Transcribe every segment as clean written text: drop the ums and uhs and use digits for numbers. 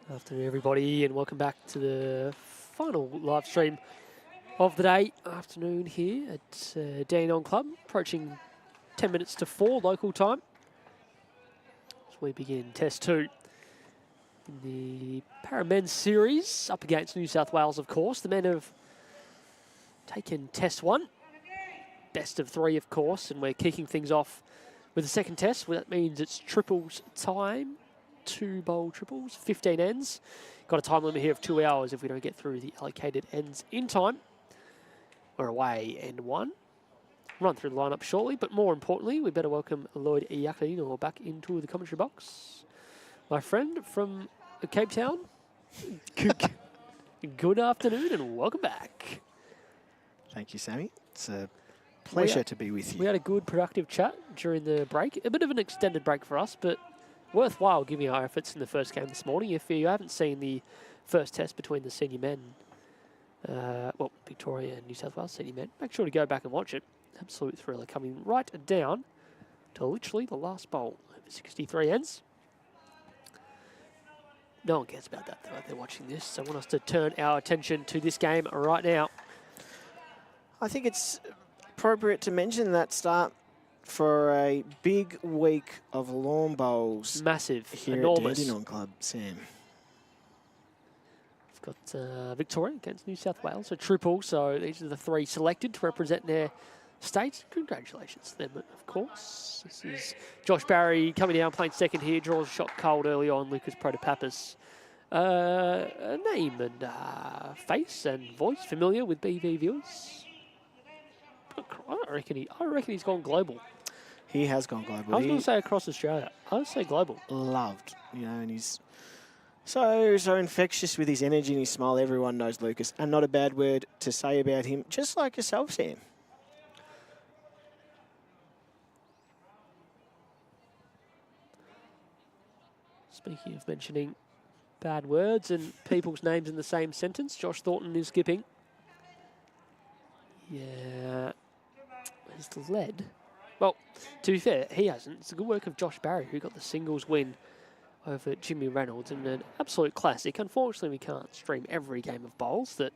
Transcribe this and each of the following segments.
Afternoon, everybody, and welcome back to the final live stream of the day. Afternoon here at Dandenong Club, approaching 10 minutes to 4 local time. As we begin Test 2 in the Para Men's Series, up against New South Wales, of course. The men have taken Test 1, best of 3, of course, and we're kicking things off with the second test. Well, that means it's triples time. 2 bowl triples, 15 ends. Got a time limit here of 2 hours if we don't get through the allocated ends in time. We're away end 1. Run through the lineup shortly, but more importantly, we better welcome Lloyd Iacolino back into the commentary box. My friend from Cape Town, good afternoon and welcome back. Thank you, Sammy. It's a pleasure to be with you. We had a good, productive chat during the break. A bit of an extended break for us, but worthwhile giving our efforts in the first game this morning. If you haven't seen the first test between the senior men, Victoria and New South Wales senior men, make sure to go back and watch it. Absolute thriller, coming right down to literally the last bowl. Over 63 ends. No one cares about that, though, if they're watching this. So I want us to turn our attention to this game right now. I think it's appropriate to mention that start for a big week of lawn bowls. Massive, here enormous. At Dandenong Club, Sam. We've got Victoria against New South Wales, a triple, so these are the 3 selected to represent their state. Congratulations to them, of course. This is Josh Barry coming down, playing second here, draws a shot cold early on, Lucas Protopapas. A name and face and voice familiar with BV viewers. I reckon he's gone global. He has gone global. I was going to say across Australia. I would say global. Loved, and he's so infectious with his energy and his smile. Everyone knows Lucas, and not a bad word to say about him, just like yourself, Sam. Speaking of mentioning bad words and people's names in the same sentence, Josh Thornton is skipping. Yeah. Where's the lead? Well, to be fair, he hasn't. It's the good work of Josh Barry, who got the singles win over Jimmy Reynolds in an absolute classic. Unfortunately, we can't stream every game of bowls that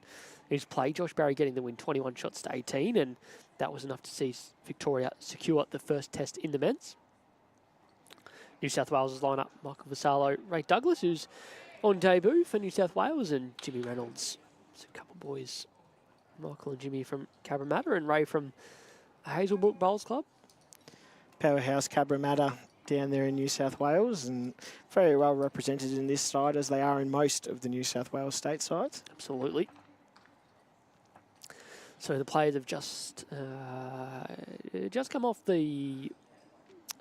he's played. Josh Barry getting the win 21 shots to 18, and that was enough to see Victoria secure the first test in the men's. New South Wales' lineup, Michael Vassallo, Ray Douglas, who's on debut for New South Wales, and Jimmy Reynolds. It's a couple of boys, Michael and Jimmy from Cabramatta and Ray from Hazelbrook Bowls Club. Powerhouse Cabramatta down there in New South Wales, and very well represented in this side as they are in most of the New South Wales state sides. Absolutely. So the players have just come off the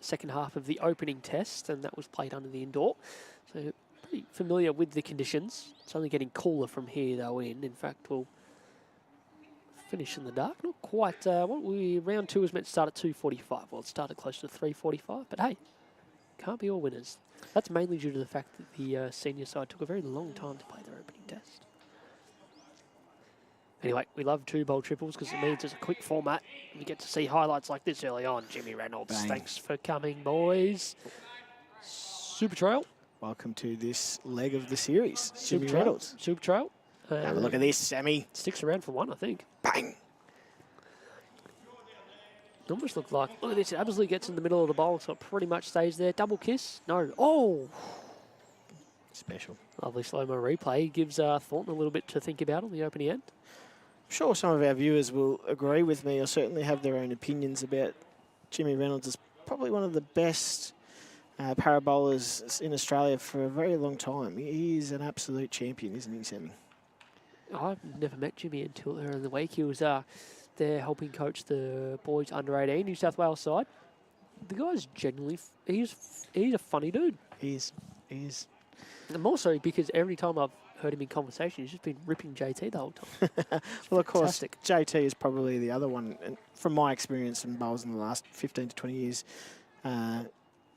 second half of the opening test, and that was played under the indoor. So pretty familiar with the conditions. It's only getting cooler from here, though. In fact, we'll finish in the dark. Not quite. Round 2 was meant to start at 2:45. Well, it started close to 3:45. But hey, can't be all winners. That's mainly due to the fact that the senior side took a very long time to play their opening test. Anyway, we love 2 bowl triples because it means it's a quick format. We get to see highlights like this early on. Jimmy Reynolds, Bang. Thanks for coming, boys. Super Trail. Welcome to this leg of the series, Super Jimmy Trail. Reynolds. Super Trail. Have a look at this, Sammy. Sticks around for 1, I think. Bang. It almost looked like, look at this, it absolutely gets in the middle of the bowl, so it pretty much stays there. Double kiss. No. Oh! Special. Lovely slow-mo replay. Gives Thornton a little bit to think about on the opening end. I'm sure some of our viewers will agree with me or certainly have their own opinions about Jimmy Reynolds as probably one of the best parabolers in Australia for a very long time. He is an absolute champion, isn't he, Sammy? I've never met Jimmy until earlier in the week. He was there helping coach the boys under-18 New South Wales side. The guy's genuinely, he's a funny dude. He is. And more so because every time I've heard him in conversation, he's just been ripping JT the whole time. Well, of course, fantastic. JT is probably the other one. And from my experience in bowls in the last 15 to 20 years,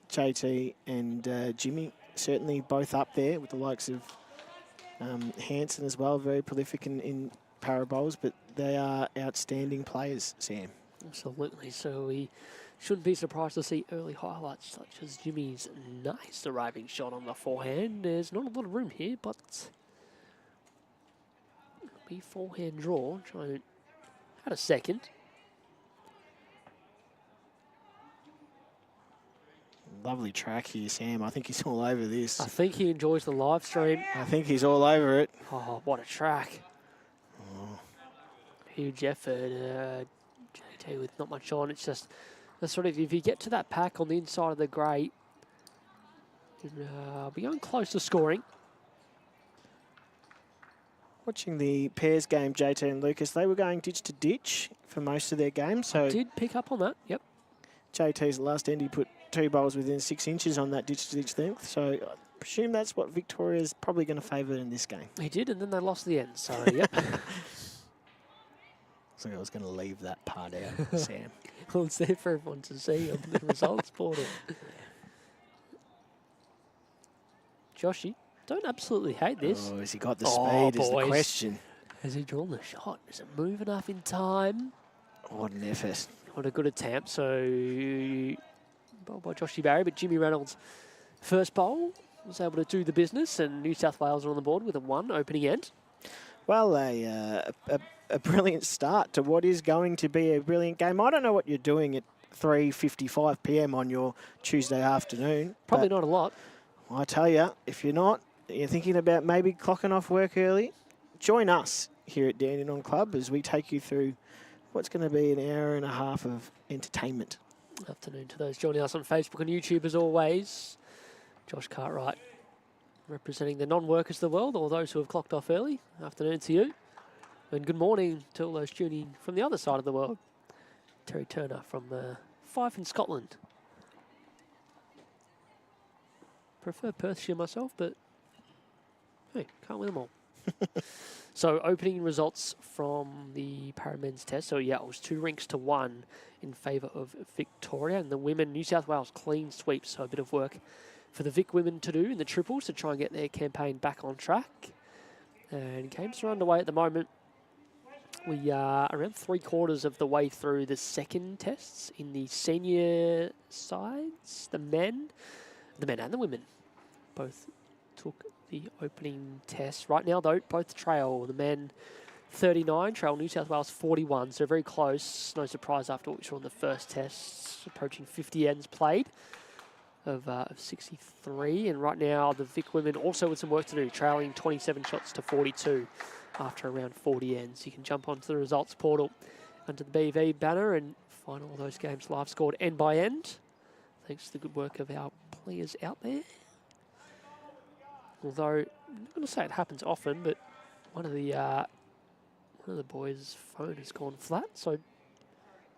JT and Jimmy certainly both up there with the likes of Hanson as well, very prolific in para bowls, but they are outstanding players, Sam. Absolutely. So we shouldn't be surprised to see early highlights such as Jimmy's nice arriving shot on the forehand. There's not a lot of room here, but it'll be forehand draw. Trying had a second. Lovely track here, Sam. I think he's all over this. I think he enjoys the live stream. I think he's all over it. Oh, what a track. Oh. Huge effort. JT with not much on. It's just the sort of, if you get to that pack on the inside of the grate, you'll be going close to scoring. Watching the pairs game, JT and Lucas, they were going ditch to ditch for most of their game. So I did pick up on that, yep. JT's last end, he put 2 bowls within 6 inches on that ditch to ditch length. So I presume that's what Victoria's probably going to favour in this game. He did, and then they lost the end. So, yep. So I was going to leave that part out, Sam. Well, it's there for everyone to see on the results portal. Joshy, don't absolutely hate this. Oh, has he got the speed is the question. Has he drawn the shot? Is it move enough in time? What an effort. What a good attempt. So, bowled by Joshy Barry, but Jimmy Reynolds' first bowl was able to do the business, and New South Wales are on the board with a 1 opening end. Well, a brilliant start to what is going to be a brilliant game. I don't know what you're doing at 3:55 p.m. on your Tuesday afternoon. Probably not a lot. I tell you, if you're not, you're thinking about maybe clocking off work early, join us here at Dandenong Club as we take you through what's going to be an hour and a half of entertainment. Afternoon to those joining us on Facebook and YouTube as always. Josh Cartwright representing the non-workers of the world, or those who have clocked off early. Afternoon to you. And good morning to all those tuning from the other side of the world. Terry Turner from Fife in Scotland. Prefer Perthshire myself, but hey, can't win them all. So opening results from the Paramen's test. So yeah, it was 2 rinks to 1 in favour of Victoria. And the women, New South Wales clean sweep. So a bit of work for the Vic women to do in the triples to try and get their campaign back on track. And games are underway at the moment. We are around 3/4 of the way through the second tests in the senior sides. The men and the women both took the opening test. Right now, though, both trail. The men 39, trail New South Wales 41, so very close. No surprise after what we saw in the first test, approaching 50 ends played of 63. And right now, the Vic women also with some work to do, trailing 27 shots to 42 after around 40 ends. You can jump onto the results portal under the BV banner and find all those games live scored end by end, thanks to the good work of our players out there. Although, I'm not going to say it happens often, but one of the boys' phone has gone flat, so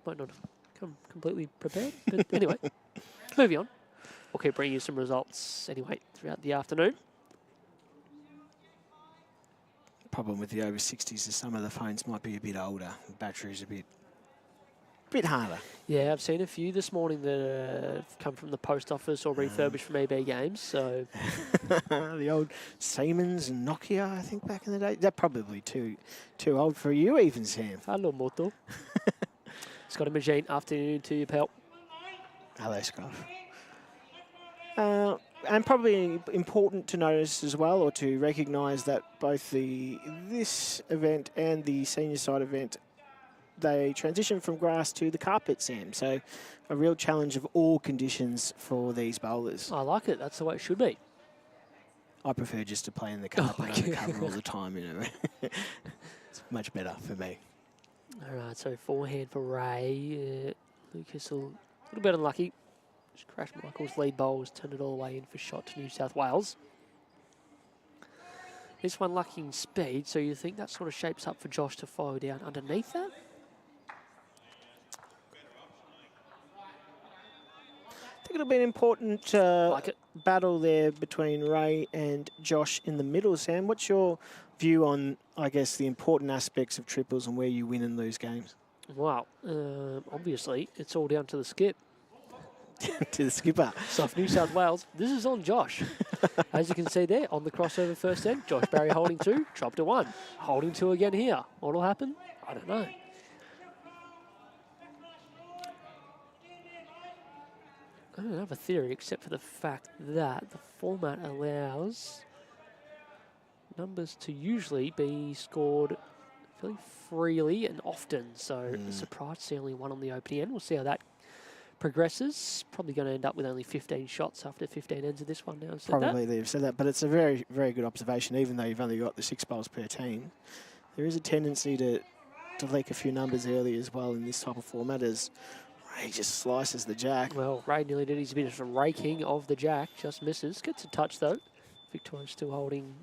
might not have come completely prepared. But anyway, moving on. We'll keep bringing you some results anyway throughout the afternoon. Problem with the over 60s is some of the phones might be a bit older. The battery's a bit harder. Yeah, I've seen a few this morning that have come from the post office or refurbished from EB Games. So the old Siemens and Nokia, I think, back in the day. They're probably too old for you even, Sam. Hello, Moto. Scotty Magine, afternoon to you, pal. Hello, Scruff. And probably important to notice as well, or to recognise that both this event and the senior side event, they transition from grass to the carpet, Sam. So a real challenge of all conditions for these bowlers. I like it. That's the way it should be. I prefer just to play in the carpet under cover all the time, you know. It's much better for me. All right, so forehand for Ray. Lucas a little bit unlucky. Just crashed Michael's lead bowls, turned it all the way in for shot to New South Wales. This one lacking speed, so you think that sort of shapes up for Josh to follow down underneath that? I think it'll be an important battle there between Ray and Josh in the middle, Sam. What's your view on, I guess, the important aspects of triples and where you win and lose games? Well, obviously, it's all down to the skip. To the skipper. So for New South Wales, this is on Josh. As you can see there, on the crossover first end, Josh Barry holding 2, drop to 1. Holding 2 again here. What'll happen? I don't know. don't have a theory except for the fact that the format allows numbers to usually be scored fairly freely and often. So surprised to see only one on the opening end. We'll see how that progresses. Probably going to end up with only 15 shots after 15 ends of this one now. Probably they've said that, but it's a very, very good observation. Even though you've only got the 6 bowls per team, there is a tendency to leak a few numbers early as well in this type of format as Ray just slices the jack. Well, Ray nearly did his bit of a raking of the jack, just misses. Gets a touch though. Victoria's still holding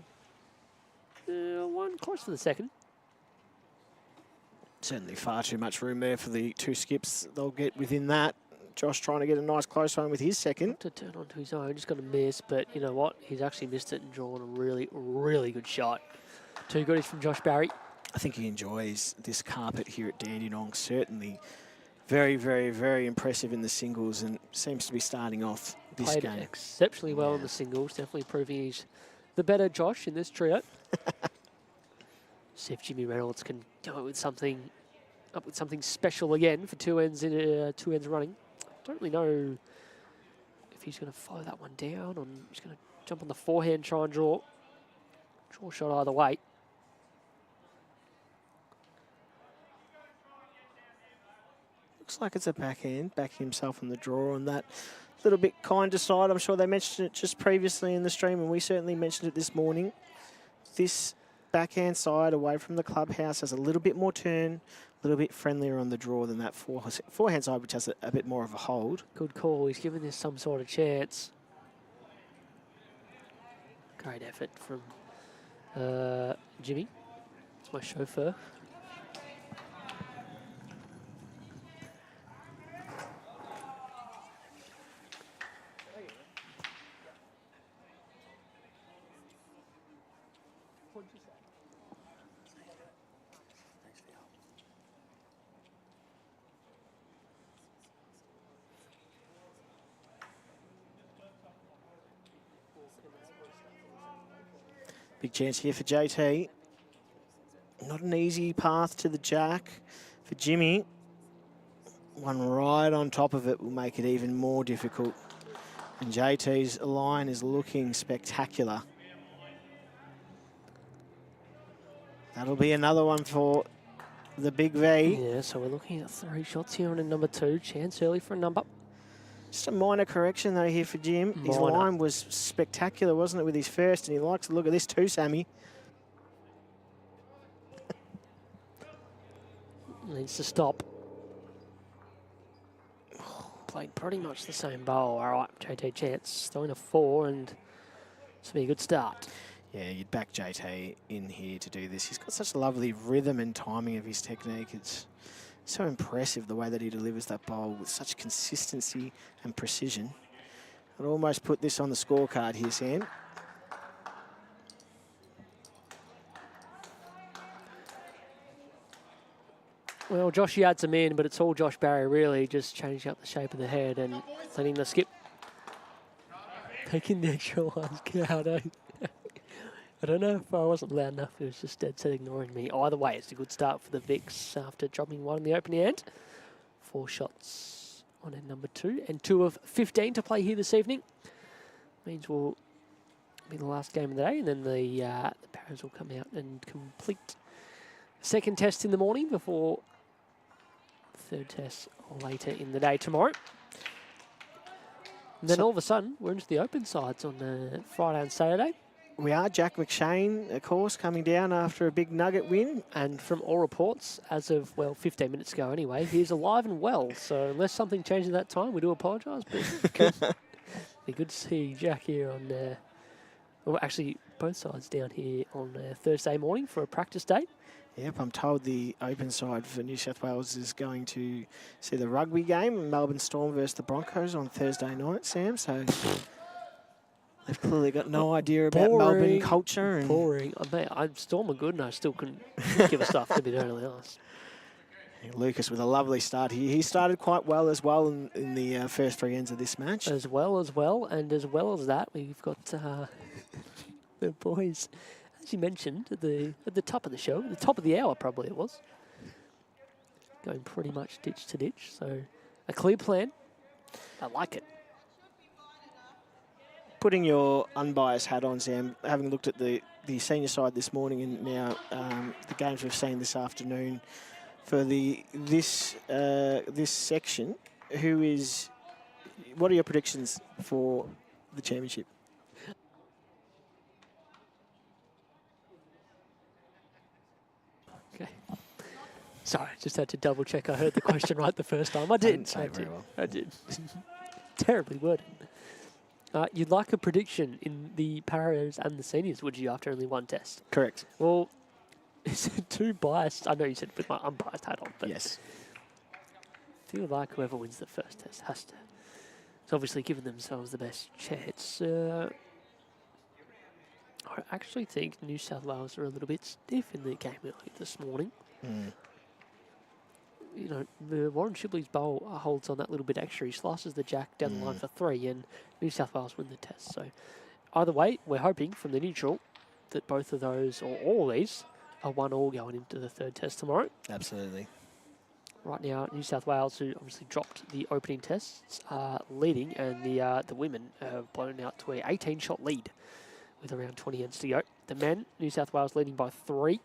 one close to the second. Certainly far too much room there for the 2 skips. They'll get within that. Josh trying to get a nice close one with his second. To turn onto his own, just got to miss, but you know what? He's actually missed it and drawn a really, really good shot. 2 goodies from Josh Barry. I think he enjoys this carpet here at Dandenong. Certainly very, very, very impressive in the singles and seems to be starting off this Played game. Exceptionally well in the singles, definitely proving he's the better Josh in this trio. See if Jimmy Reynolds can go with something special again for 2 ends in 2 ends running. Don't really know if he's going to follow that one down or he's going to jump on the forehand, try and draw a shot either way. Looks like it's a backhand, backing himself on the draw on that little bit kinder side. I'm sure they mentioned it just previously in the stream, and we certainly mentioned it this morning. This backhand side away from the clubhouse has a little bit more turn, a little bit friendlier on the draw than that forehand side, which has a bit more of a hold. Good call. He's given this some sort of chance. Great effort from Jimmy. It's my chauffeur. Big chance here for JT. Not an easy path to the jack for Jimmy. One right on top of it will make it even more difficult. And JT's line is looking spectacular. That'll be another one for the Big V. Yeah, so we're looking at 3 shots here on in number 2. Chance early for a number. Just a minor correction, though, here for Jim. His line was spectacular, wasn't it, with his first? And he likes to look at this too, Sammy. Needs to stop. Played pretty much the same bowl. All right, JT Chance throwing a 4, and it's be a good start. Yeah, you'd back JT in here to do this. He's got such a lovely rhythm and timing of his technique. It's so impressive the way that he delivers that bowl with such consistency and precision. I'd almost put this on the scorecard here, Sam. Well, Joshy adds them in, but it's all Josh Barry really, just changing up the shape of the head and letting the skip. Taking the extra ones, out. I don't know if I wasn't loud enough. It was just dead set ignoring me. Either way, it's a good start for the VICs after dropping 1 in the opening end. 4 shots on end number 2 and 2 of 15 to play here this evening. Means we'll be the last game of the day, and then the Paras will come out and complete the second test in the morning before the 3rd test later in the day tomorrow. And then all of a sudden, we're into the open sides on Friday and Saturday. We are. Jack McShane, of course, coming down after a big Nugget win. And from all reports, as of, well, 15 minutes ago anyway, he's alive and well. So unless something changed at that time, we do apologise. But be good to see Jack here on, well, actually, both sides down here on Thursday morning for a practice day. Yep, I'm told the open side for New South Wales is going to see the rugby game, Melbourne Storm versus the Broncos on Thursday night, Sam. So they've clearly got no idea about Melbourne culture. And boring. I'm Storm are good, and I still couldn't give a stuff, to be totally honest. Lucas with a lovely start here. He started quite well as well in the first 3 ends of this match. And as well as that, we've got the boys, as you mentioned, at the top of the show, the top of the hour probably it was, going pretty much ditch to ditch. So a clear plan. I like it. putting your unbiased hat on, Sam, having looked at the senior side this morning and now the games we've seen this afternoon for this section, what are your predictions for the championship? Okay. Sorry, just had to double check I heard the question right the first time. I did. Say it very well. I did. Terribly worded. You'd like a prediction in the paras and the seniors, would you, after only one test? Correct. Well, is it too biased? I know you said with my unbiased hat on, but yes. I feel like whoever wins the first test has to. It's obviously given themselves the best chance. I actually think New South Wales are a little bit stiff in the game early this morning. You know, the Warren Shipley's bowl holds on that little bit extra. He slices the jack down the line for 3, and New South Wales win the test. So either way, we're hoping from the neutral that both of those, or all these, are 1-1 going into the third test tomorrow. Absolutely. Right now, New South Wales, who obviously dropped the opening tests, are leading, and the women have blown out to a 18-shot lead with around 20 ends to go. The men, New South Wales leading by 3.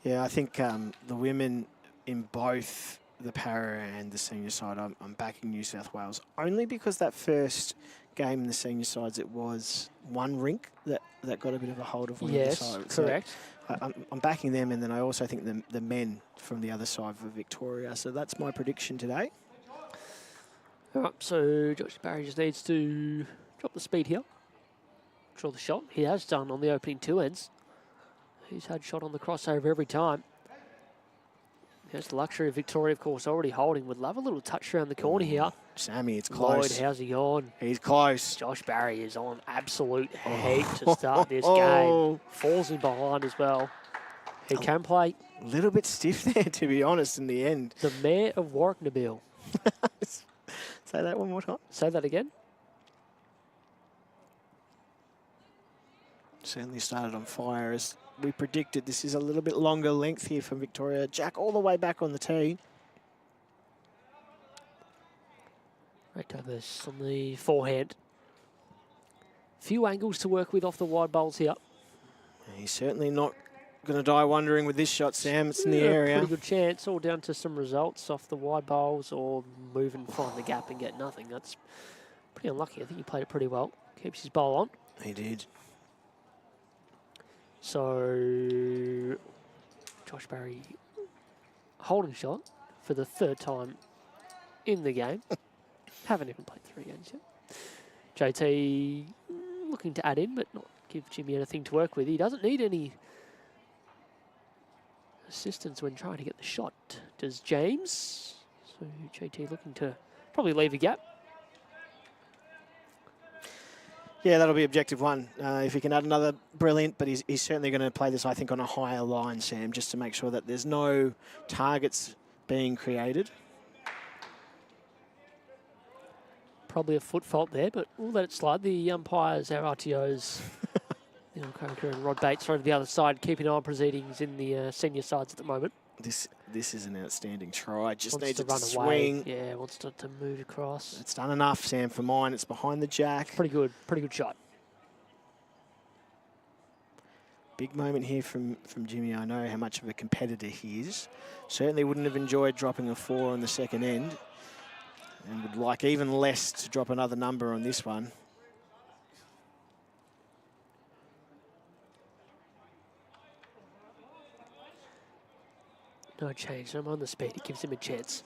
Yeah, I think the women in both the para and the senior side, I'm backing New South Wales, only because that first game in the senior sides, it was one rink that got a bit of a hold of one of the sides. Correct. So I'm backing them, and then I also think the men from the other side for Victoria. So that's my prediction today. All right, so Josh Barry just needs to drop the speed here, draw the shot. He has done on the opening 2 ends. He's had shot on the crossover every time. There's the luxury of Victoria, of course, already holding. Would love a little touch around the corner here. Sammy, it's close. Lloyd, how's he gone? He's close. Josh Barry is on absolute heat to start this game. Falls in behind as well. He can play. A little bit stiff there, to be honest, in the end. The mayor of Warwick Nabil. Say that one more time. Say that again. Certainly started on fire as we predicted. This is a little bit longer length here from Victoria. Jack all the way back on the tee. Right, Douglas on the forehand. Few angles to work with off the wide bowls here. He's certainly not going to die wondering with this shot, Sam. It's in the area. Pretty good chance, all down to some results off the wide bowls or move and find the gap and get nothing. That's pretty unlucky. I think he played it pretty well. Keeps his bowl on. He did. So, Josh Barry holding shot for the 3rd time in the game. Haven't even played 3 games yet. JT looking to add in, but not give Jimmy anything to work with. He doesn't need any assistance when trying to get the shot. Does James? So JT looking to probably leave a gap. Yeah, that'll be objective 1. If he can add another, brilliant, but he's certainly going to play this, I think, on a higher line, Sam, just to make sure that there's no targets being created. Probably a foot fault there, but we'll let it slide. The umpires, our RTOs, Coker and Rod Bates are to the other side, keeping an eye on proceedings in the senior sides at the moment. This is an outstanding try. Just Wants needs to it to run swing. away. Yeah, wants to move across. It's done enough, Sam, for mine. It's behind the jack. Pretty good shot. Big moment here from Jimmy. I know how much of a competitor he is. Certainly wouldn't have enjoyed dropping a 4 on the second end, and would like even less to drop another number on this one. No change. I'm on the speed. It gives him a chance.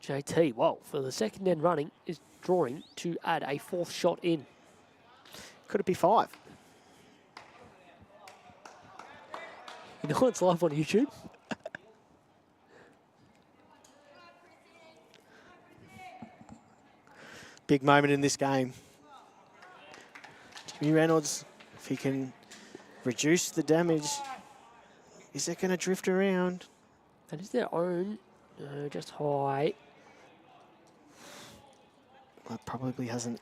JT, well, for the second end running, is drawing to add a 4th shot in. Could it be 5? You know it's live on YouTube? Big moment in this game. Jimmy Reynolds, if he can reduce the damage. Is it going to drift around? That is their own. No, just high. That probably hasn't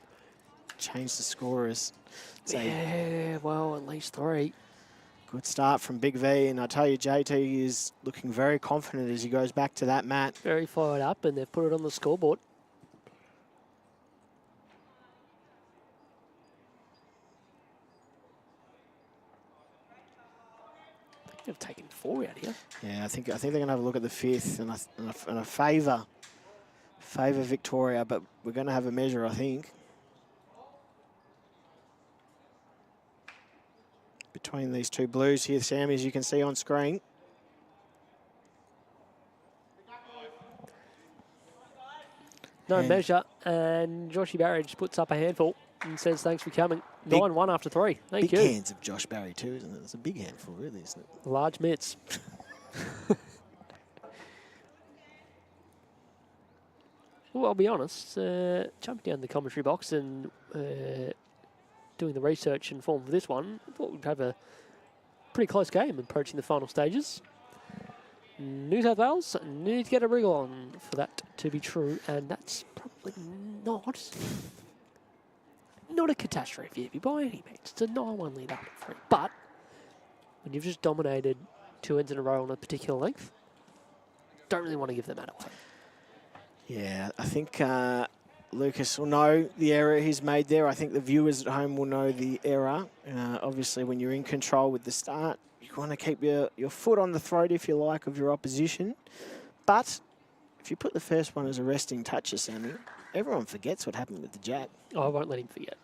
changed the score as Yeah, well, at least 3. good start from Big V. And I tell you, JT is looking very confident as he goes back to that mat. Very fired up, and they've put it on the scoreboard. They've taken 4 out here. Yeah, I think they're going to have a look at the 5th and a favour Victoria, but we're going to have a measure, I think, between these two blues here, Sam, as you can see on screen. No measure, and Joshy Barry just puts up a handful and says thanks for coming. 9-1 after 3. Thank you. Big hands of Josh Barry too, isn't it? It's a big handful, really, isn't it? Large mitts. Well, I'll be honest, jumping down the commentary box and doing the research and form for this one, I thought we'd have a pretty close game approaching the final stages. New South Wales need to get a wriggle on for that to be true, and that's probably not a catastrophe by any means. It's a 9-1 lead after 3. But when you've just dominated 2 ends in a row on a particular length, don't really want to give them that away. Yeah, I think Lucas will know the error he's made there. I think the viewers at home will know the error. Obviously, when you're in control with the start, you want to keep your foot on the throat, if you like, of your opposition. But if you put the first one as a resting toucher, Sammy, everyone forgets what happened with the jack. Oh, I won't let him forget.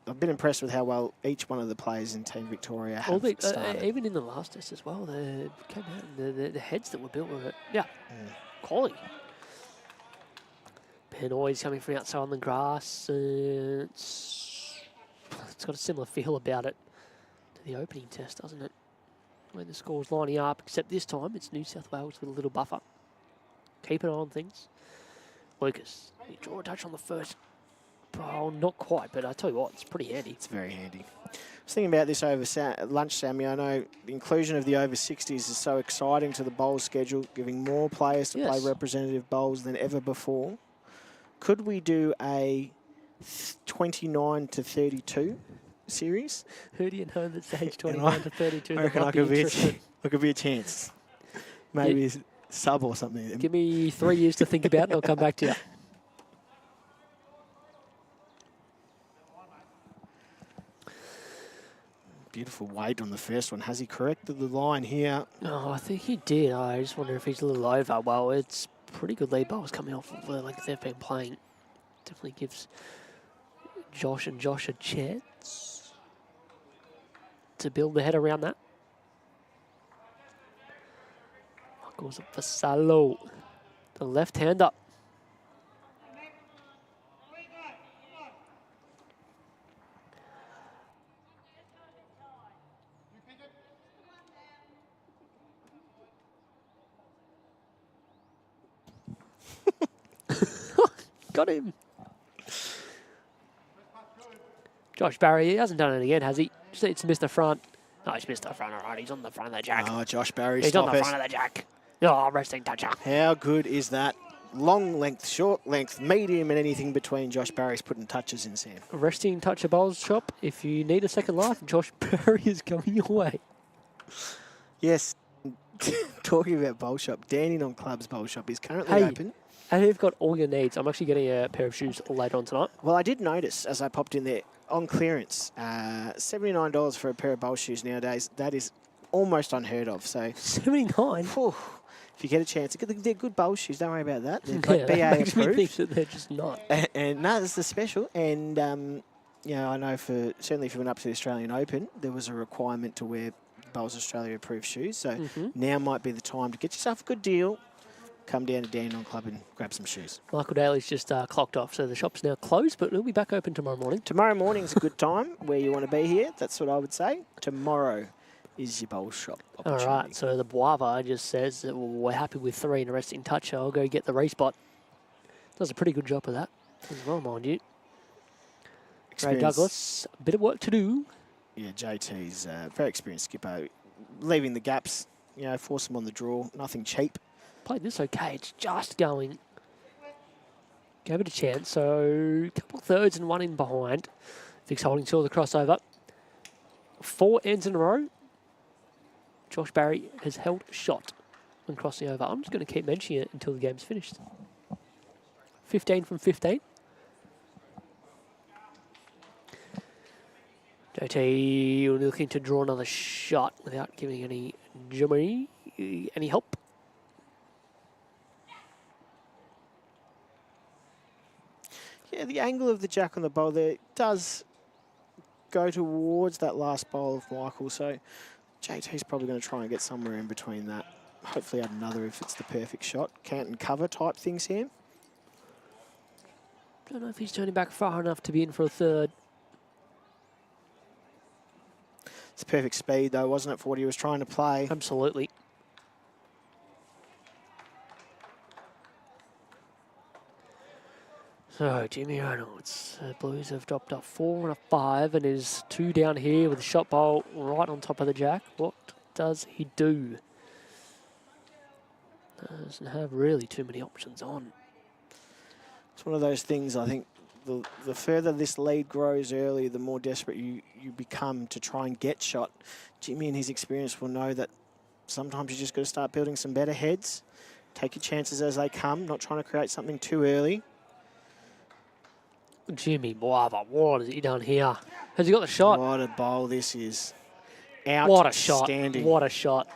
I've been impressed with how well each one of the players in Team Victoria have started. Even in the last test as well, they came out and the heads that were built with it. Yeah, quality. Penoy's coming from outside on the grass. It's got a similar feel about it to the opening test, doesn't it? When the score's lining up, except this time it's New South Wales with a little buffer. Keep an eye on things. Lucas, you draw a touch on the first. Oh, not quite, but I tell you what, it's pretty handy. It's very handy. I was thinking about this over lunch, Sammy. I know the inclusion of the over 60s is so exciting to the bowl schedule, giving more players to play representative bowls than ever before. Could we do a 29 to 32 series? Who do you know that's age 29 to 32? I reckon I could be a chance. Maybe sub or something. Give me 3 years to think about it and I'll come back to you. Beautiful weight on the first one. Has he corrected the line here? Oh, I think he did. I just wonder if he's a little over. Well, it's pretty good lead bowls coming off like they've been playing. Definitely gives Josh a chance to build the head around that. Goes up Vassallo, the left-hander. Got him. Josh Barry, he hasn't done it again, has he? It's missed the front. No, he's missed the front, all right. He's on the front of the jack. Oh, Josh Barry, he's on the front of the jack. Oh, resting toucher. How good is that? Long length, short length, medium, and anything between. Josh Barry's putting touches in, Sam. Resting toucher bowls shop. If you need a second life, Josh Barry is coming your way. Yes. Talking about bowl shop, Dandenong Club's bowl shop is currently open. And you've got all your needs. I'm actually getting a pair of shoes later on tonight. Well, I did notice as I popped in there on clearance, $79 for a pair of bowl shoes nowadays. That is almost unheard of. So 79. If you get a chance, they're good bowl shoes. Don't worry about that. They're BA that makes approved. Me think that they're just not. And no, that's the special. And you know, I know certainly if you went up to the Australian Open, there was a requirement to wear Bowls Australia approved shoes. So now might be the time to get yourself a good deal. Come down to Dandenong Club and grab some shoes. Michael Daly's just clocked off, so the shop's now closed, but it'll be back open tomorrow morning. Tomorrow morning's a good time where you want to be here. That's what I would say. Tomorrow is your bowl shop opportunity. All right, so the Boava just says that we're happy with 3 and a resting toucher. I'll go get the race bot. Does a pretty good job of that as well, mind you. Ray Douglas, a bit of work to do. Yeah, JT's very experienced skipper. Leaving the gaps, you know, force him on the draw. Nothing cheap. Played this okay. It's just going. Gave it a chance. So a couple thirds and one in behind. Vic's holding till the crossover. 4 ends in a row. Josh Barry has held shot when crossing over. I'm just going to keep mentioning it until the game's finished. 15 from 15. JT looking to draw another shot without giving any help. Yeah, the angle of the jack on the bowl there does go towards that last bowl of Michael, so JT's probably going to try and get somewhere in between that. Hopefully add another if it's the perfect shot. Canton cover type things here. Don't know if he's turning back far enough to be in for a third. It's perfect speed though, wasn't it, for what he was trying to play? Absolutely. So, Jimmy Reynolds, Blues have dropped up 4 and a 5 and is 2 down here with the shot bowl right on top of the jack. What does he do? Doesn't have really too many options on. It's one of those things, I think, the further this lead grows early, the more desperate you become to try and get shot. Jimmy and his experience will know that sometimes you just got to start building some better heads. Take your chances as they come, not trying to create something too early. Jimmy Moama, what has he done here? Has he got the shot? What a bowl this is. What a shot. Outstanding. What a shot.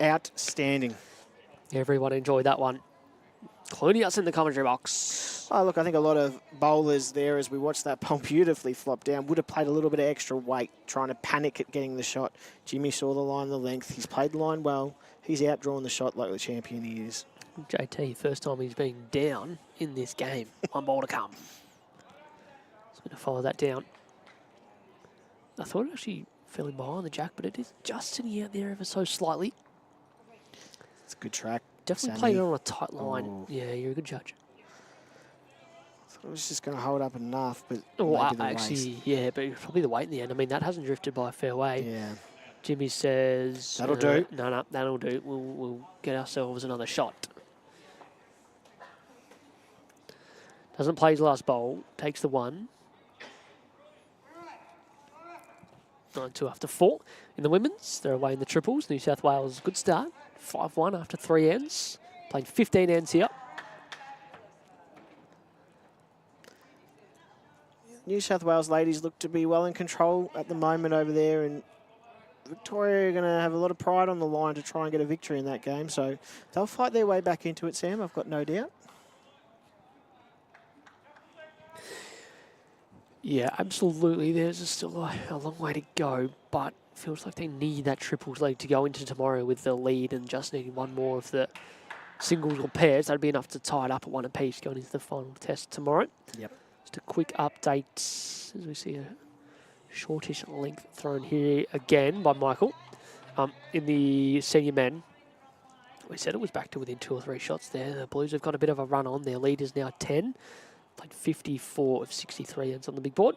Outstanding. Everyone enjoyed that one, including us in the commentary box. Oh, look, I think a lot of bowlers there, as we watched that bowl beautifully flop down, would have played a little bit of extra weight, trying to panic at getting the shot. Jimmy saw the line, the length. He's played the line well. He's outdrawn the shot like the champion he is. JT, first time he's been down in this game. One ball to come. Just going to follow that down. I thought it actually fell in behind the jack, but it is just sitting out there ever so slightly. It's a good track. Definitely Sammy. played it on a tight line. Oh. Yeah, you're a good judge. I was just going to hold up enough, but Oh, maybe the actually, waist. yeah, but probably the weight in the end. I mean, that hasn't drifted by a fair way. Yeah. Jimmy says... That'll do. No, that'll do. We'll get ourselves another shot. Doesn't play his last bowl. Takes the 1. 9-2 after 4. In the women's, they're away in the triples. New South Wales, good start. 5-1 after 3 ends. Playing 15 ends here. New South Wales ladies look to be well in control at the moment over there, and Victoria are going to have a lot of pride on the line to try and get a victory in that game. So they'll fight their way back into it, Sam. I've got no doubt. Yeah, absolutely. There's still a long way to go, but feels like they need that triples lead to go into tomorrow with the lead and just needing one more of the singles or pairs. That'd be enough to tie it up at 1 apiece going into the final test tomorrow. Yep. Just a quick update as we see a shortish length thrown here again by Michael. In the senior men, we said it was back to within 2 or 3 shots there. The Blues have got a bit of a run on. Their lead is now 10. Played 54 of 63 ends on the big board.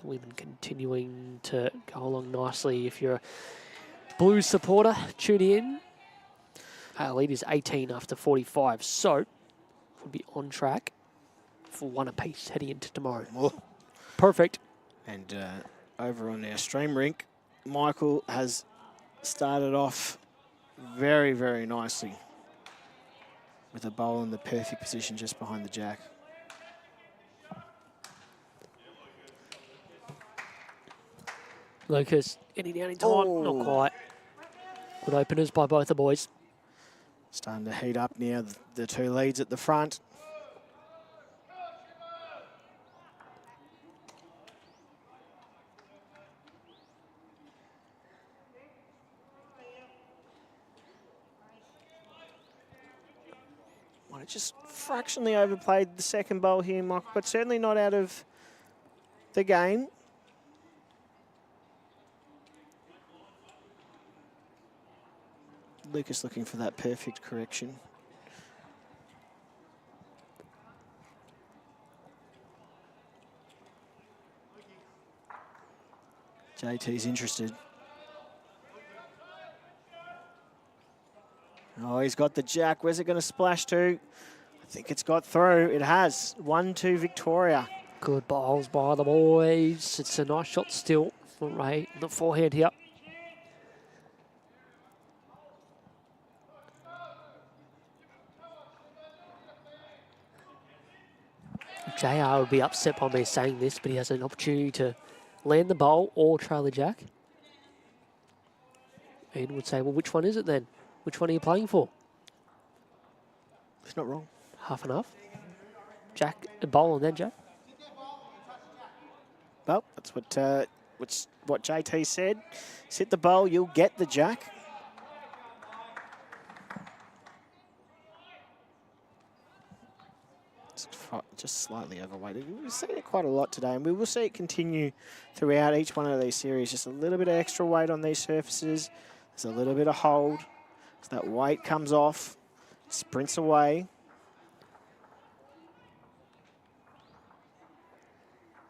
The women continuing to go along nicely. If you're a Blues supporter, tune in. Our lead is 18 after 45, so we'll be on track for 1 apiece heading into tomorrow. Oh. Perfect. And over on our stream rink, Michael has started off very, very nicely with a bowl in the perfect position just behind the jack. Lucas getting down in time. Oh. Not quite. Good openers by both the boys. Starting to heat up now, the 2 leads at the front. Well, it just fractionally overplayed the second bowl here, Michael, but certainly not out of the game. Lucas looking for that perfect correction. JT's interested. Oh, he's got the jack. Where's it going to splash to? I think it's got through. It has. 1-2 Victoria. Good bowls by the boys. It's a nice shot still for Ray. The forehand here. JR would be upset by me saying this, but he has an opportunity to land the bowl or trail the jack. Ian would say, well, which one is it then? Which one are you playing for? It's not wrong. Half and half. Jack, a bowl and then jack. Well, that's what JT said. Sit the bowl, you'll get the jack. It's just slightly overweighted. We've seen it quite a lot today, and we will see it continue throughout each one of these series. Just a little bit of extra weight on these surfaces. There's a little bit of hold. So that weight comes off, sprints away.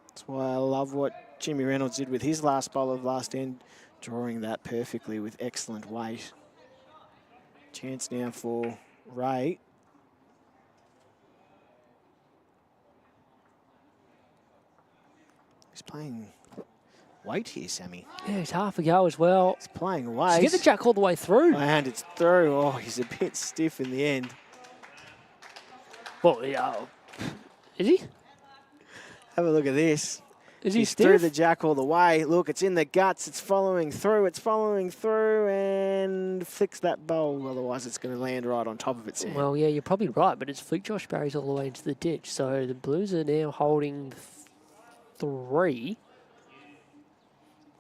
That's why I love what Jimmy Reynolds did with his last bowl of last end, drawing that perfectly with excellent weight. Chance now for Ray. He's playing weight here, Sammy. Yeah, he's half a go as well. He's playing weight. Did you get the jack all the way through? And it's through. Oh, he's a bit stiff in the end. Well, yeah. Is he? Have a look at this. Is he He's stiff? through the jack all the way. Look, it's in the guts. It's following through. It's following through and flicks that bowl. Otherwise, it's going to land right on top of it, Sam. Well, yeah, you're probably right, but it's flicked Josh Barry's all the way into the ditch. So the Blues are now holding 3.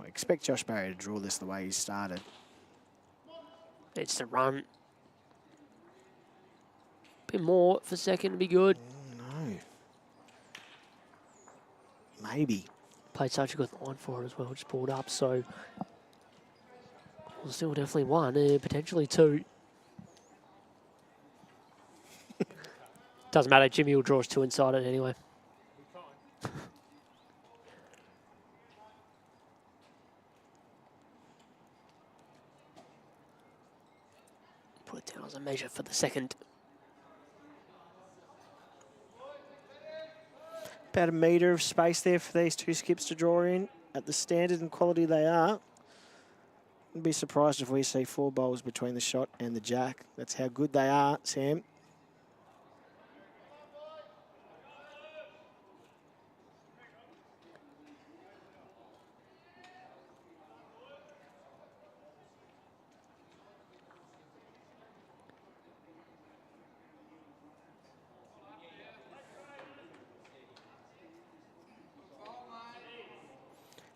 I expect Josh Barry to draw this the way he started. It's the run. Bit more for second to be good. No. Maybe. Played such a good line for it as well. Just pulled up, so well, still definitely 1, potentially 2. Doesn't matter. Jimmy will draw us 2 inside it anyway. Put it down as a measure for the second. About a metre of space there for these two skips to draw in at the standard and quality they are. Wouldn't be surprised if we see 4 bowls between the shot and the jack. That's how good they are, Sam.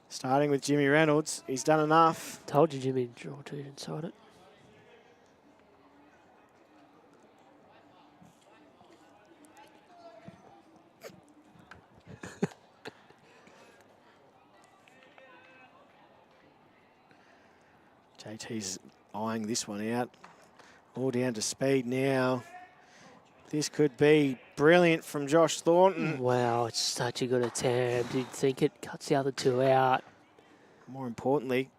Starting with Jimmy Reynolds. He's done enough. Told you Jimmy to draw 2 inside it. JT's eyeing this one out. All down to speed now. This could be brilliant from Josh Thornton. Wow, it's such a good attempt. You'd think it cuts the other 2 out. More importantly,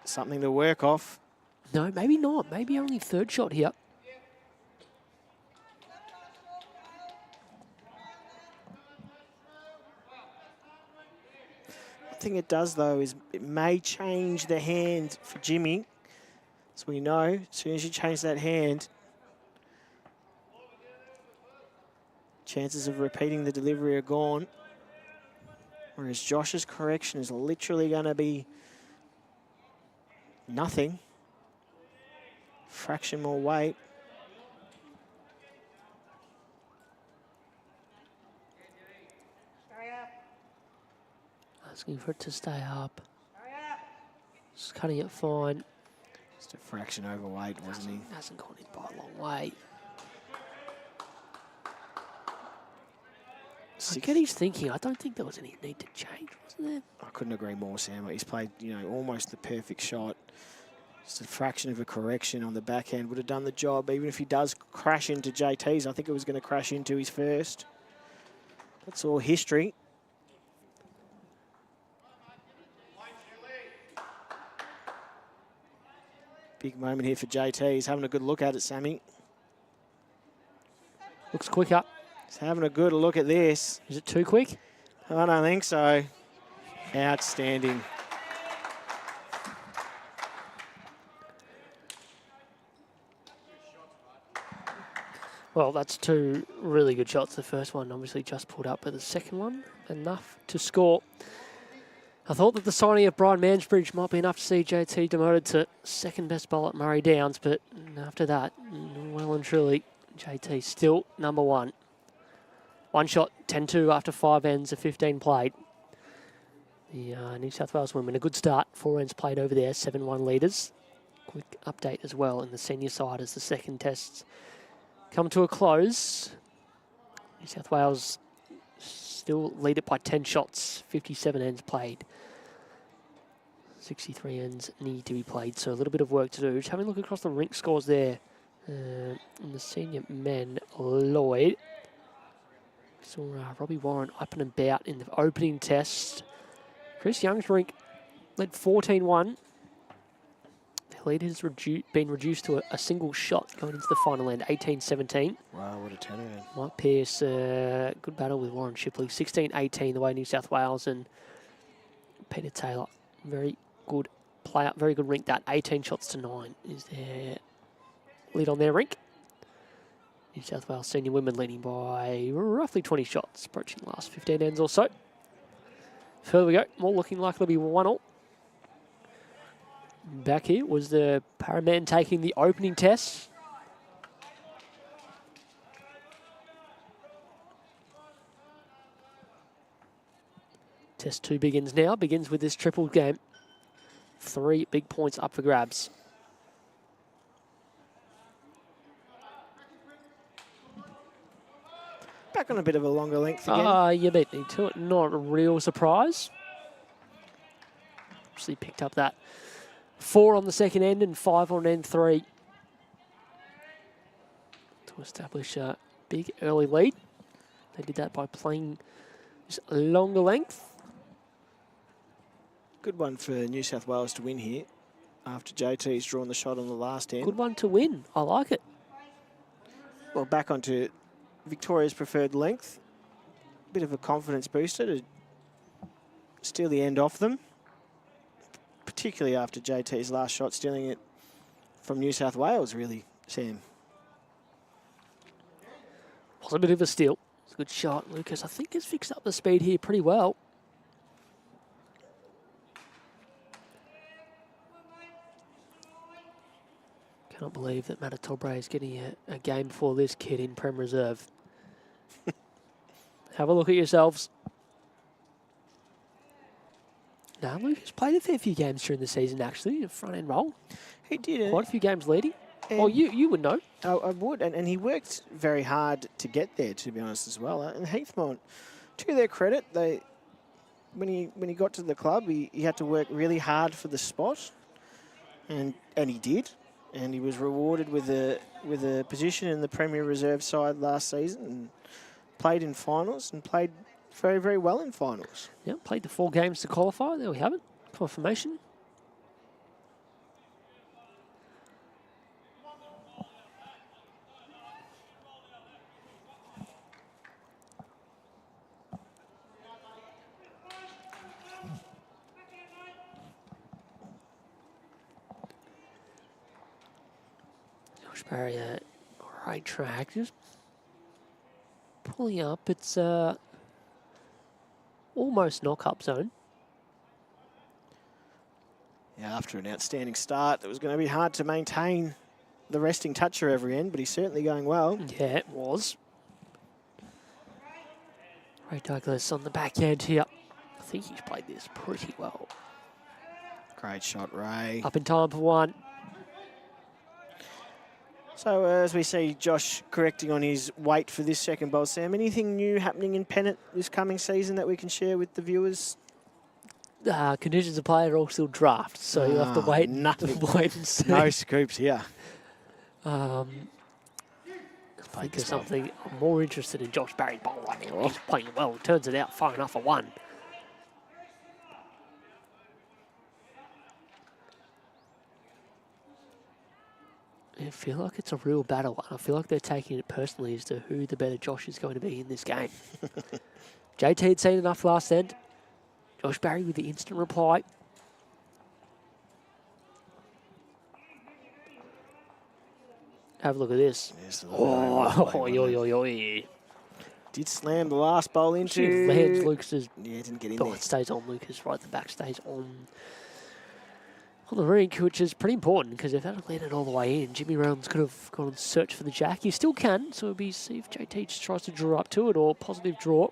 something to work off. No, maybe not. Maybe only 3rd shot here. One thing it does, though, is it may change the hand for Jimmy. As we know, as soon as you change that hand, chances of repeating the delivery are gone. Whereas Josh's correction is literally going to be nothing. Fraction more weight. Asking for it to stay up. Just cutting it fine. Just a fraction overweight, wasn't he? Hasn't gone in by a long way. I get his thinking. I don't think there was any need to change, wasn't there? I couldn't agree more, Sam. He's played, you know, almost the perfect shot. Just a fraction of a correction on the backhand would have done the job. Even if he does crash into JT's, I think it was going to crash into his first. That's all history. Big moment here for JT. He's having a good look at it, Sammy. Looks quicker. He's having a good look at this. Is it too quick? I don't think so. Outstanding. Well, that's two really good shots. The first one obviously just pulled up, but the second one, enough to score. I thought that the signing of Brian Mansbridge might be enough to see JT demoted to second best bowler at Murray Downs, but after that, well and truly, JT still number one. One shot, 10-2 after 5 ends of 15 played. The New South Wales women, a good start. 4 ends played over there, 7-1 leaders. Quick update as well in the senior side as the second tests come to a close. New South Wales still lead it by 10 shots, 57 ends played. 63 ends need to be played, so a little bit of work to do. Just having a look across the rink scores there. In the senior men, Lloyd. Saw Robbie Warren up and about in the opening test. Chris Young's rink led 14-1. The lead has been reduced to a single shot going into the final end, 18-17. Wow, what a turnaround. Mike Pearce, good battle with Warren Shipley. 16-18 the way New South Wales, and Peter Taylor, very good player, very good rink that. 18 shots to 9 is their lead on their rink. New South Wales senior women leading by roughly 20 shots, approaching the last 15 ends or so. Further we go, more looking like it'll be 1-all. Back here was the Paraman taking the opening test. Test 2 begins now, begins with this triple game. 3 big points up for grabs. Back on a bit of a longer length again. You beat me to it. Not a real surprise. Actually picked up that 4 on the second end and 5 on end 3 to establish a big early lead. They did that by playing just a longer length. Good one for New South Wales to win here after JT's drawn the shot on the last end. Good one to win. I like it. Well, back onto Victoria's preferred length. Bit of a confidence booster to steal the end off them, particularly after JT's last shot, stealing it from New South Wales, really, Sam. Was a bit of a steal. It's a good shot. Lucas, I think, has fixed up the speed here pretty well. Cannot believe that Matatobre is getting a game for this kid in Prem Reserve. Have a look at yourselves. Now, Lucas played a fair few games during the season, actually, a front-end role. He did. Quite a few games leading. Well, you would know. I would, and he worked very hard to get there, to be honest, as well. And Heathmont, to their credit, when he got to the club, he had to work really hard for the spot, and he did. And he was rewarded with a position in the Premier Reserve side last season, and played in finals and played very, very well in finals. Yeah, played the 4 games to qualify. There we have it. Confirmation. Josh Barrier, right track, just pulling up. It's almost knock-up zone. Yeah, after an outstanding start, it was going to be hard to maintain the resting toucher every end, but he's certainly going well. Yeah, it was. Ray Douglas on the backhand here. I think he's played this pretty well. Great shot, Ray. Up in time for 1. So as we see Josh correcting on his weight for this second bowl, Sam, anything new happening in Pennant this coming season that we can share with the viewers? Conditions of play are all still draft, so you'll have to wait and see. No scoops here. Because something I'm more interested in Josh Barry's bowl. I mean, he's playing well. Turns it out far enough for 1. I feel like it's a real battle, and I feel like they're taking it personally as to who the better Josh is going to be in this game. JT had seen enough last end. Josh Barry with the instant reply. Have a look at this. Yes, Oh, did slam the last bowl into. She lands Lucas's. Yeah, didn't get in Oh, there. it stays on Lucas right at the back, stays on the rink, which is pretty important because if that had landed all the way in, Jimmy Reynolds could have gone and searched for the jack. You still can, so it'll be see if JT just tries to draw up to it or positive draw.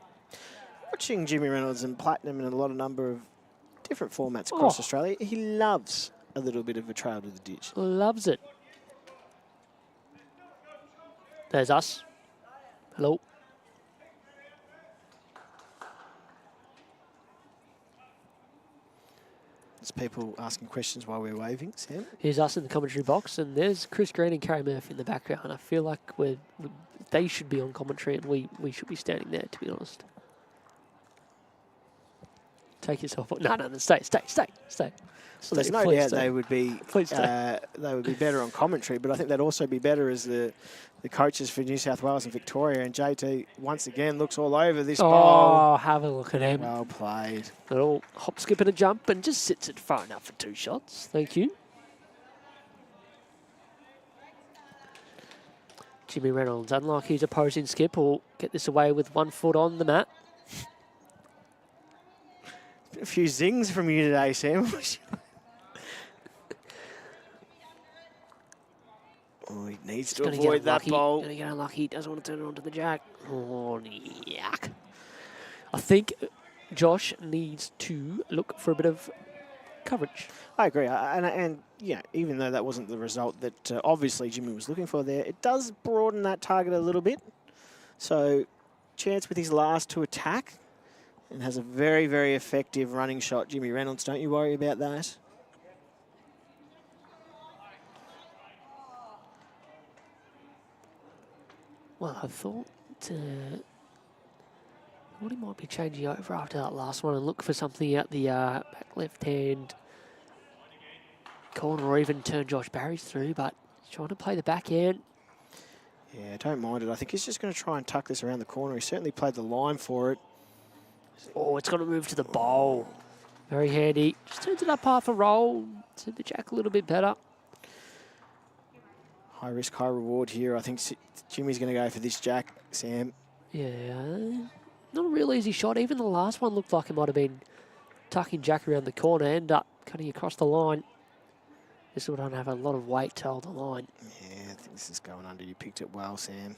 Watching Jimmy Reynolds and Platinum in a number of different formats across Australia, he loves a little bit of a trail to the ditch. Loves it. There's us. Hello. There's people asking questions while we're waving, Sam. Here's us in the commentary box, and there's Chris Green and Carrie Murphy in the background. I feel like they should be on commentary, and we should be standing there, to be honest. Take yourself off. No, stay. Well, there's no doubt they would be better on commentary, but I think they'd also be better as the coaches for New South Wales and Victoria. And JT once again looks all over this bowl. Oh, have a look at him. Well played. A little hop, skip, and a jump, and just sits it far enough for 2 shots. Thank you. Jimmy Reynolds, unlike his opposing skip, will get this away with 1 foot on the mat. A few zings from you today, Sam. Oh, he needs to avoid that bowl. Going to get unlucky. Doesn't want to turn it onto the jack. Oh, yuck. I think Josh needs to look for a bit of coverage. I agree. And yeah, even though that wasn't the result that obviously Jimmy was looking for there, it does broaden that target a little bit. So, chance with his last to attack. And has a very, very effective running shot. Jimmy Reynolds, don't you worry about that. Well, I thought he might be changing over after that last one and look for something out the back left-hand corner or even turn Josh Barry's through, but he's trying to play the backhand. Yeah, don't mind it. I think he's just going to try and tuck this around the corner. He certainly played the line for it. Oh, it's got to move to the bowl. Very handy. Just turns it up half a roll. Send the jack a little bit better. High risk, high reward here. I think Jimmy's going to go for this jack, Sam. Yeah, not a real easy shot. Even the last one looked like it might have been tucking jack around the corner, end up cutting across the line. This would have a lot of weight to hold the line. Yeah, I think this is going under. You picked it well, Sam.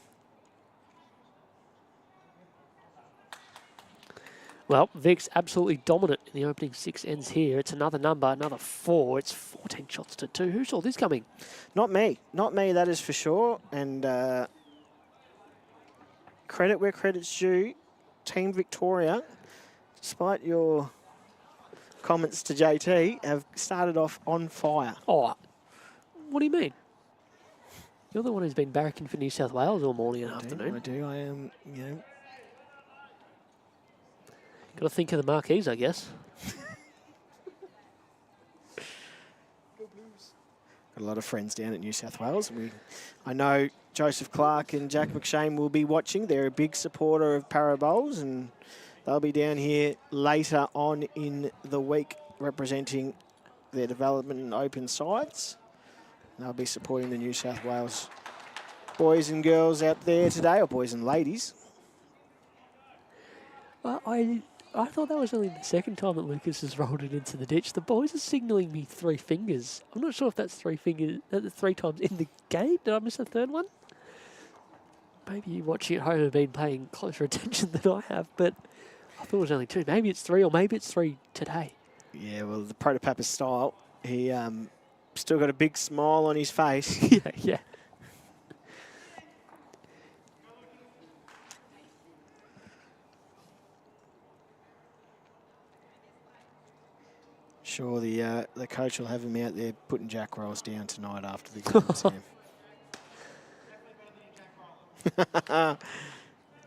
Well, Vic's absolutely dominant in the opening 6 ends here. It's another number, another 4. It's 14 shots to 2. Who saw this coming? Not me. Not me, that is for sure. And credit where credit's due. Team Victoria, despite your comments to JT, have started off on fire. Oh, what do you mean? You're the one who's been barracking for New South Wales all morning and afternoon. I do. I am, you know. Got to think of the marquees, I guess. Got a lot of friends down at New South Wales. I know Joseph Clark and Jack McShane will be watching. They're a big supporter of Para Bowls, and they'll be down here later on in the week representing their development and open sides. They'll be supporting the New South Wales boys and girls out there today, or boys and ladies. I thought that was only the second time that Lucas has rolled it into the ditch. The boys are signalling me 3 fingers. I'm not sure if that's 3 fingers, 3 times in the game. Did I miss a third one? Maybe you watching at home have been paying closer attention than I have, but I thought it was only 2. Maybe it's 3, or maybe it's 3 today. Yeah, well, the Protopapas style, he still got a big smile on his face. Yeah. Sure, the coach will have him out there putting jack rolls down tonight after the game, Sam.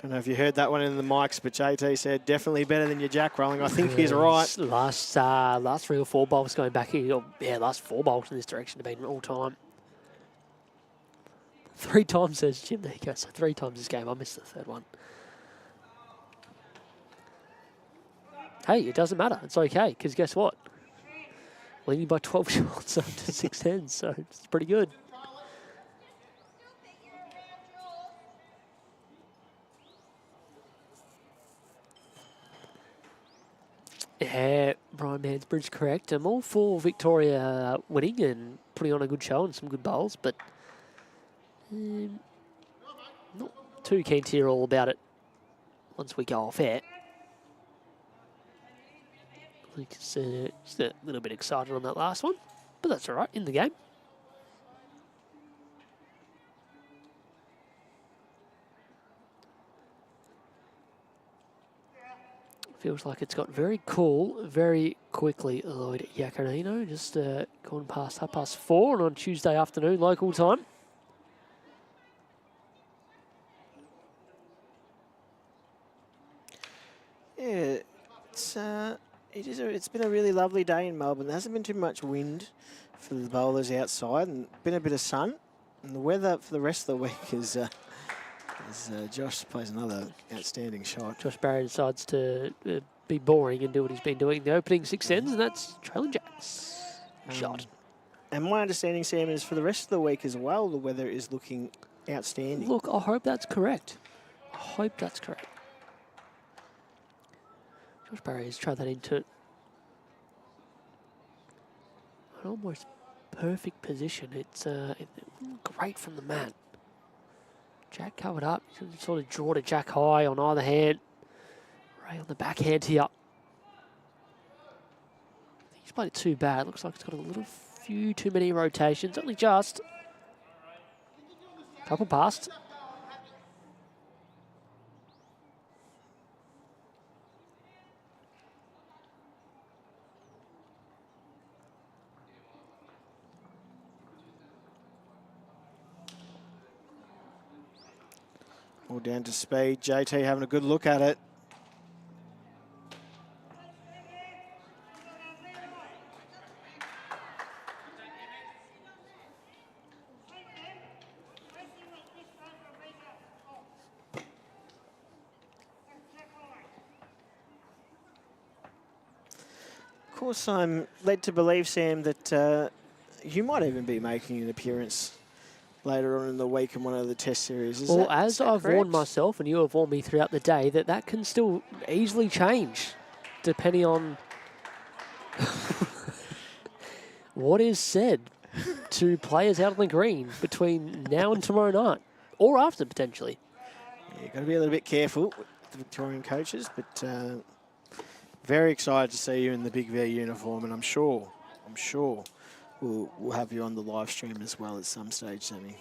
Don't know if you heard that one in the mics, but JT said definitely better than your jack rolling. I think he's right. Last 3 or 4 bowls going back here. Yeah, last 4 bowls in this direction have been all time. 3 times, says Jim. There you go. So 3 times this game. I missed the third one. Hey, it doesn't matter. It's okay, because guess what? Leading by 12 shots up to 6-10, so it's pretty good. Yeah, Brian Mansbridge correct. I'm all for Victoria winning and putting on a good show and some good bowls, but not too keen to hear all about it once we go off air. Just a little bit excited on that last one, but that's all right, in the game. Feels like it's got very cool very quickly, Lloyd Iacarino. Just gone past 4:30 on Tuesday afternoon, local time. Yeah, it's been a really lovely day in Melbourne. There hasn't been too much wind for the bowlers outside, and been a bit of sun. And the weather for the rest of the week is Josh plays another outstanding shot. Josh Barry decides to be boring and do what he's been doing in the opening 6 ends, and that's trailing jacks. Shot. And my understanding, Sam, is for the rest of the week as well, the weather is looking outstanding. Look, I hope that's correct. I hope that's correct. Josh Barry has tried that into an almost perfect position. It's great from the mat. Jack covered up. Sort of draw to Jack high on either hand. Ray on the backhand here. I think he's played it too bad. Looks like it's got a few too many rotations. Only just. Couple past. All down to speed. JT having a good look at it. Of course, I'm led to believe, Sam, that you might even be making an appearance later on in the week in one of the test series. Well, as I've warned myself, and you have warned me throughout the day, that can still easily change depending on what is said to players out on the green between now and tomorrow night, or after potentially. Yeah, you've got to be a little bit careful with the Victorian coaches, but very excited to see you in the Big V uniform, and I'm sure we'll have you on the live stream as well at some stage, Sammy.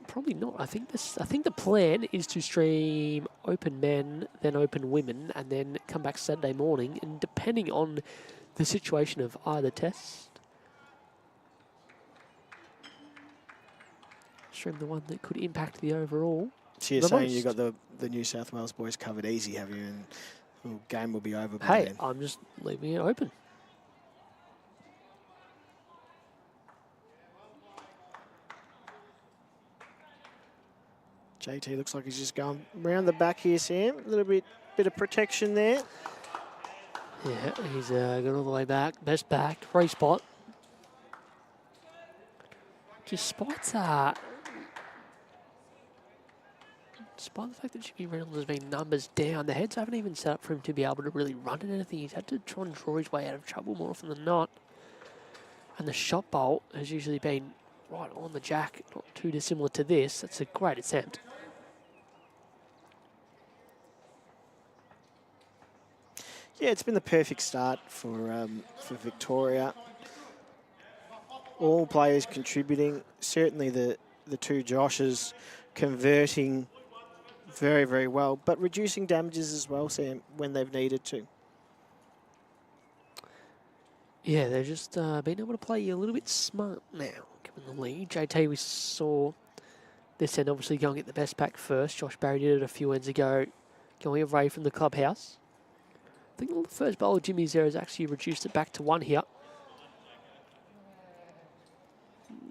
Probably not. I think the plan is to stream Open Men, then Open Women, and then come back Saturday morning. And depending on the situation of either test, stream the one that could impact the overall. So you're saying you got the New South Wales boys covered easy, have you? And the game will be over by then. I'm just leaving it open. JT looks like he's just going round the back here, Sam. A little bit of protection there. Yeah, he's going all the way back. Best back, free spot. Despite the fact that Jimmy Reynolds has been numbers down, the heads haven't even set up for him to be able to really run at anything. He's had to try and draw his way out of trouble more often than not. And the shot bolt has usually been right on the jack, not too dissimilar to this. That's a great attempt. Yeah, it's been the perfect start for Victoria. All players contributing. Certainly the two Joshes converting very, very well, but reducing damages as well, Sam, when they've needed to. Yeah, they've just been able to play a little bit smart now, given the lead. JT, we saw this end obviously going at the best pack first. Josh Barry did it a few ends ago, going away from the clubhouse. I think the first bowl of Jimmy's there has actually reduced it back to 1 here.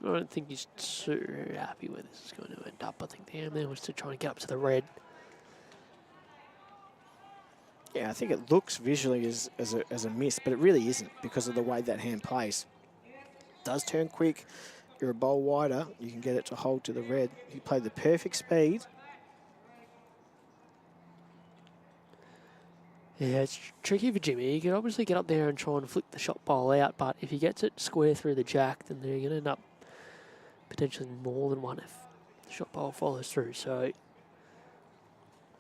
I don't think he's too happy where this is going to end up. I think the aim there was to try and get up to the red. Yeah, I think it looks visually as a miss, but it really isn't because of the way that hand plays. It does turn quick. You're a bowl wider. You can get it to hold to the red. He played the perfect speed. Yeah, it's tricky for Jimmy. He can obviously get up there and try and flick the shot bowl out, but if he gets it square through the jack, then they're going to end up potentially more than one if the shot bowl follows through. So,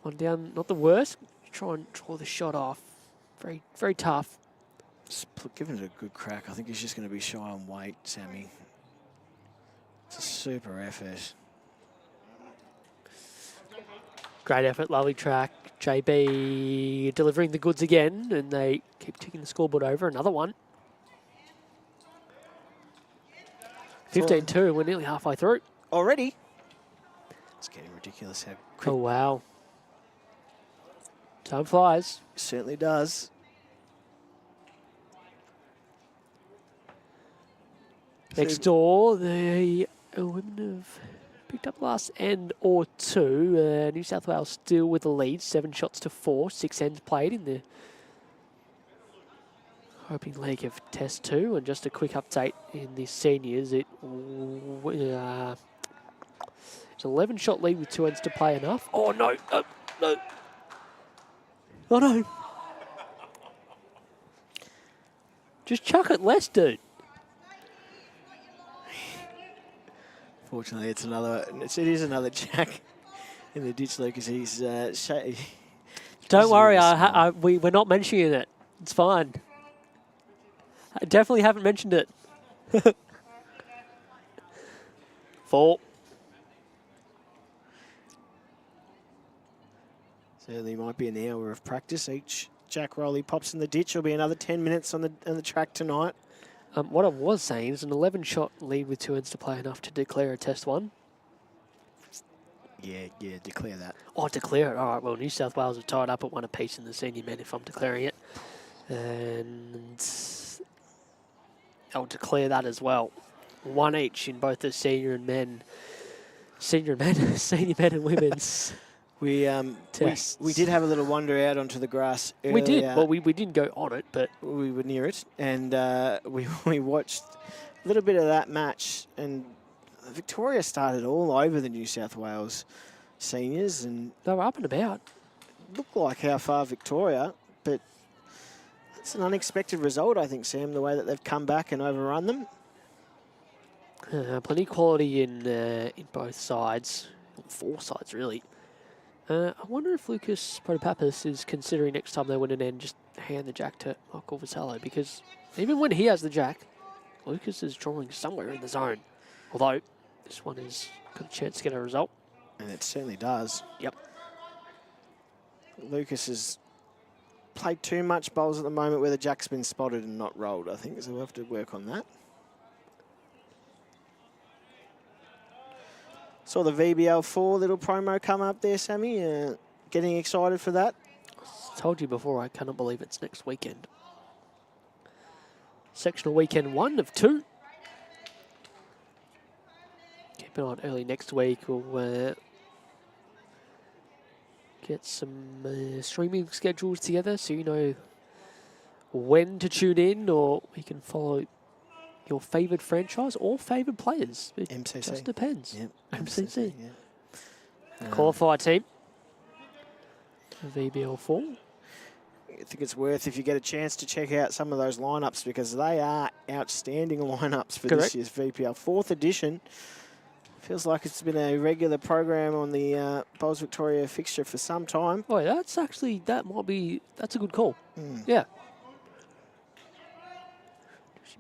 one down, not the worst. Try and draw the shot off. Very, very tough. Just giving it a good crack. I think he's just going to be shy on weight, Sammy. It's a super effort. Great effort, lovely track. JB delivering the goods again, and they keep ticking the scoreboard over. Another one. 15-2, we're nearly halfway through. Already? It's getting ridiculous how quick. Oh, wow. Time flies. Certainly does. Next door, the women have picked up last end or two. New South Wales still with the lead, 7 shots to 4. 6 ends played in the Hoping League of Test 2. And just a quick update in the seniors. It's 11 shot lead with 2 ends to play enough. Oh, no, no, no. Oh, no. Just chuck it less, dude. Fortunately, it's another. It is another jack in the ditch, Lucas. He's. Don't worry, we're not mentioning it. It's fine. I definitely haven't mentioned it. 4. Certainly might be an hour of practice. Each jack roll he pops in the ditch will be another 10 minutes on the track tonight. What I was saying is an 11-shot lead with 2 ends to play enough to declare a Test 1. Yeah, declare that. Oh, declare it. All right, well, New South Wales are tied up at 1 apiece in the senior men if I'm declaring it. And I'll declare that as well. 1 each in both the senior men and women's. We did have a little wander out onto the grass earlier. We did. Well, we didn't go on it, but we were near it, and we watched a little bit of that match. And Victoria started all over the New South Wales seniors, and they were up and about. Looked like how far Victoria, but it's an unexpected result, I think, Sam. The way that they've come back and overrun them. Plenty of quality in both sides, 4 sides really. I wonder if Lucas Protopapas is considering next time they win an end just hand the jack to Michael Vassallo, because even when he has the jack, Lucas is drawing somewhere in the zone. Although this one has got a chance to get a result. And it certainly does. Yep. Lucas has played too much bowls at the moment where the jack's been spotted and not rolled, I think, so we'll have to work on that. Saw the VBL4 little promo come up there, Sammy. Getting excited for that? I told you before, I cannot believe it's next weekend. Sectional weekend 1 of 2. Keep it on early next week. We'll get some streaming schedules together so you know when to tune in, or you can follow your favoured franchise or favoured players. It MCC. just depends. Yep. MCC. Yeah. Qualified team. VBL4. I think it's worth, if you get a chance, to check out some of those lineups, because they are outstanding lineups for this year's VPL. 4th edition. Feels like it's been a regular program on the Bowls Victoria fixture for some time. Oh, yeah, that's a good call. Yeah.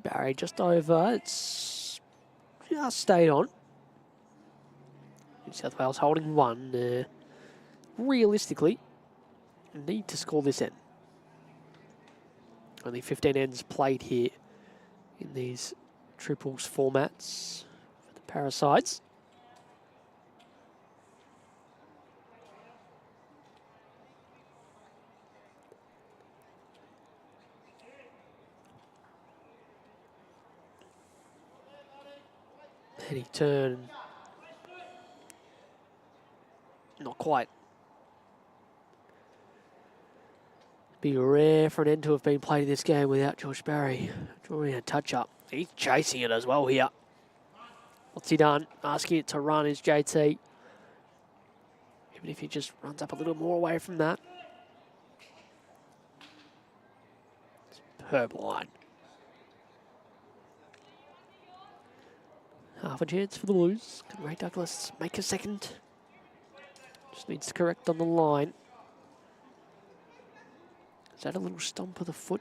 Barry just over. It's just stayed on. New South Wales holding 1. Realistically, need to score this end. Only 15 ends played here in these triples formats for the Parasites. Any turn. Not quite. Be rare for an end to have been played in this game without Josh Barry drawing a touch-up. He's chasing it as well here. What's he done? Asking it to run is JT. Even if he just runs up a little more away from that. Superb line. Half a chance for the Blues. Can Ray Douglas make a second? Just needs to correct on the line. Is that a little stomp of the foot?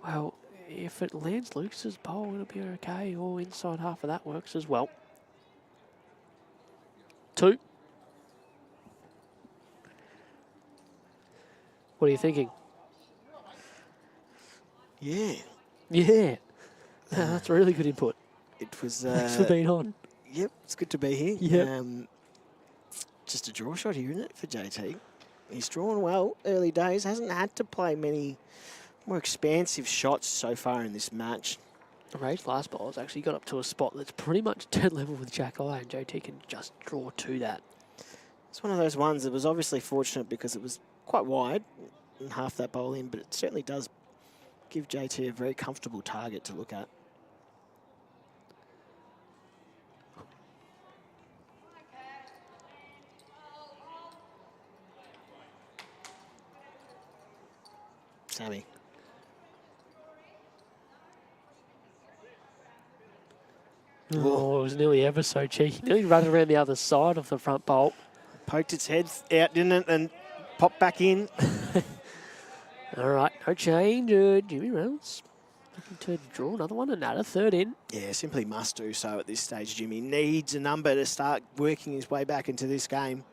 Well, if it lands Lucas's bowl, it'll be okay. Or inside half of that works as well. 2. What are you thinking? Yeah. Yeah. That's really good input. It was... Thanks for being on. Yep, it's good to be here. Yep. Just a draw shot here, isn't it, for JT? He's drawn well early days. Hasn't had to play many more expansive shots so far in this match. Ray's last ball has actually got up to a spot that's pretty much dead level with Jack Eye, and JT can just draw to that. It's one of those ones that was obviously fortunate because it was quite wide and half that bowl in, but it certainly does give JT a very comfortable target to look at. Sammy. Oh, it was nearly ever so cheeky. Nearly ran around the other side of the front bolt. Poked its head out, didn't it, and popped back in. All right, no change. Jimmy Reynolds looking to draw another one and add a third in. Yeah, simply must do so at this stage, Jimmy. Needs a number to start working his way back into this game.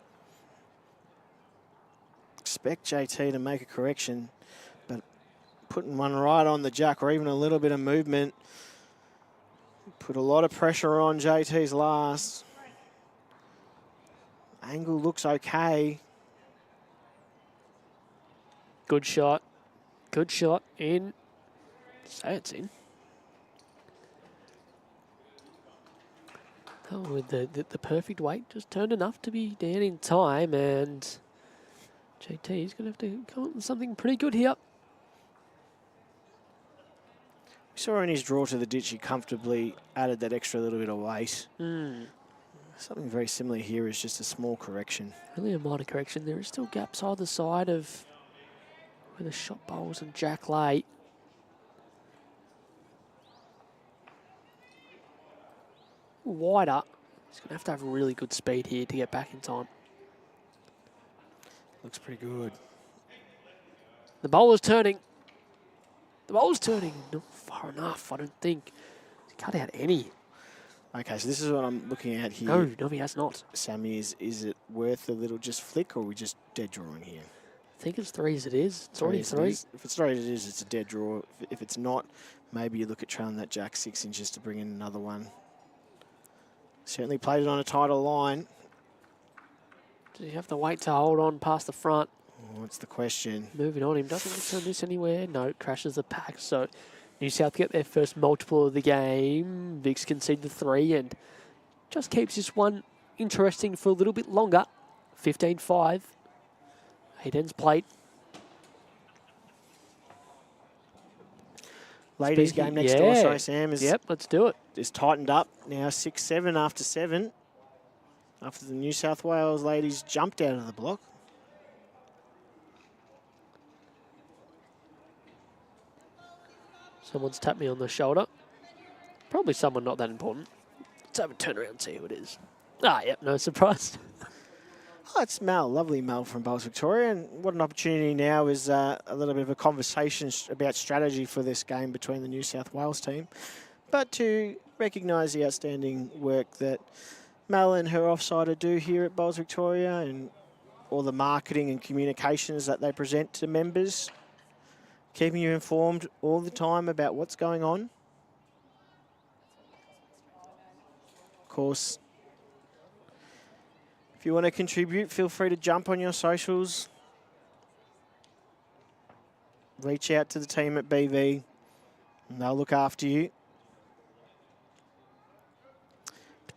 Expect JT to make a correction, but putting one right on the jack or even a little bit of movement put a lot of pressure on JT's last. Angle looks okay. Good shot. Good shot. In. Say it's in. Oh, with the perfect weight, just turned enough to be down in time, and JT's going to have to come up with something pretty good here. We saw in his draw to the ditch, he comfortably added that extra little bit of weight. Something very similar here is just a small correction. Really a minor correction. There is still gaps either side of where the shot bowls and Jack lay. Wider. He's going to have really good speed here to get back in time. Looks pretty good. The bowler's turning. The bowler's turning. Not far enough, I don't think. He's cut out any. Okay, so this is what I'm looking at here. No, he has not. Sammy, is it worth a little just flick, or are we just dead drawing here? I think it's 3 as it is. It's already 3. If it's 3 as it is, it's a dead draw. If it's not, maybe you look at trailing that jack 6 inches to bring in another one. Certainly played it on a tighter line. Does he have to wait to hold on past the front? What's the question? Moving on him. Doesn't return this anywhere. No, crashes the pack. So New South get their first multiple of the game. Vic's concede the 3 and just keeps this one interesting for a little bit longer. 15-5. 8 ends played. Ladies game next door, sorry Sam. Yep, let's do it. Is tightened up now 6-7 after 7. After the New South Wales ladies jumped out of the block. Someone's tapped me on the shoulder. Probably someone not that important. Let's have a turn around and see who it is. Ah, yep, no surprise. Oh, it's Mel, lovely Mel from Bowls Victoria, and what an opportunity now is a little bit of a conversation about strategy for this game between the New South Wales team, but to recognise the outstanding work that Mel and her offsider do here at Bowls Victoria and all the marketing and communications that they present to members, keeping you informed all the time about what's going on. Of course, if you want to contribute, feel free to jump on your socials. Reach out to the team at BV, and they'll look after you.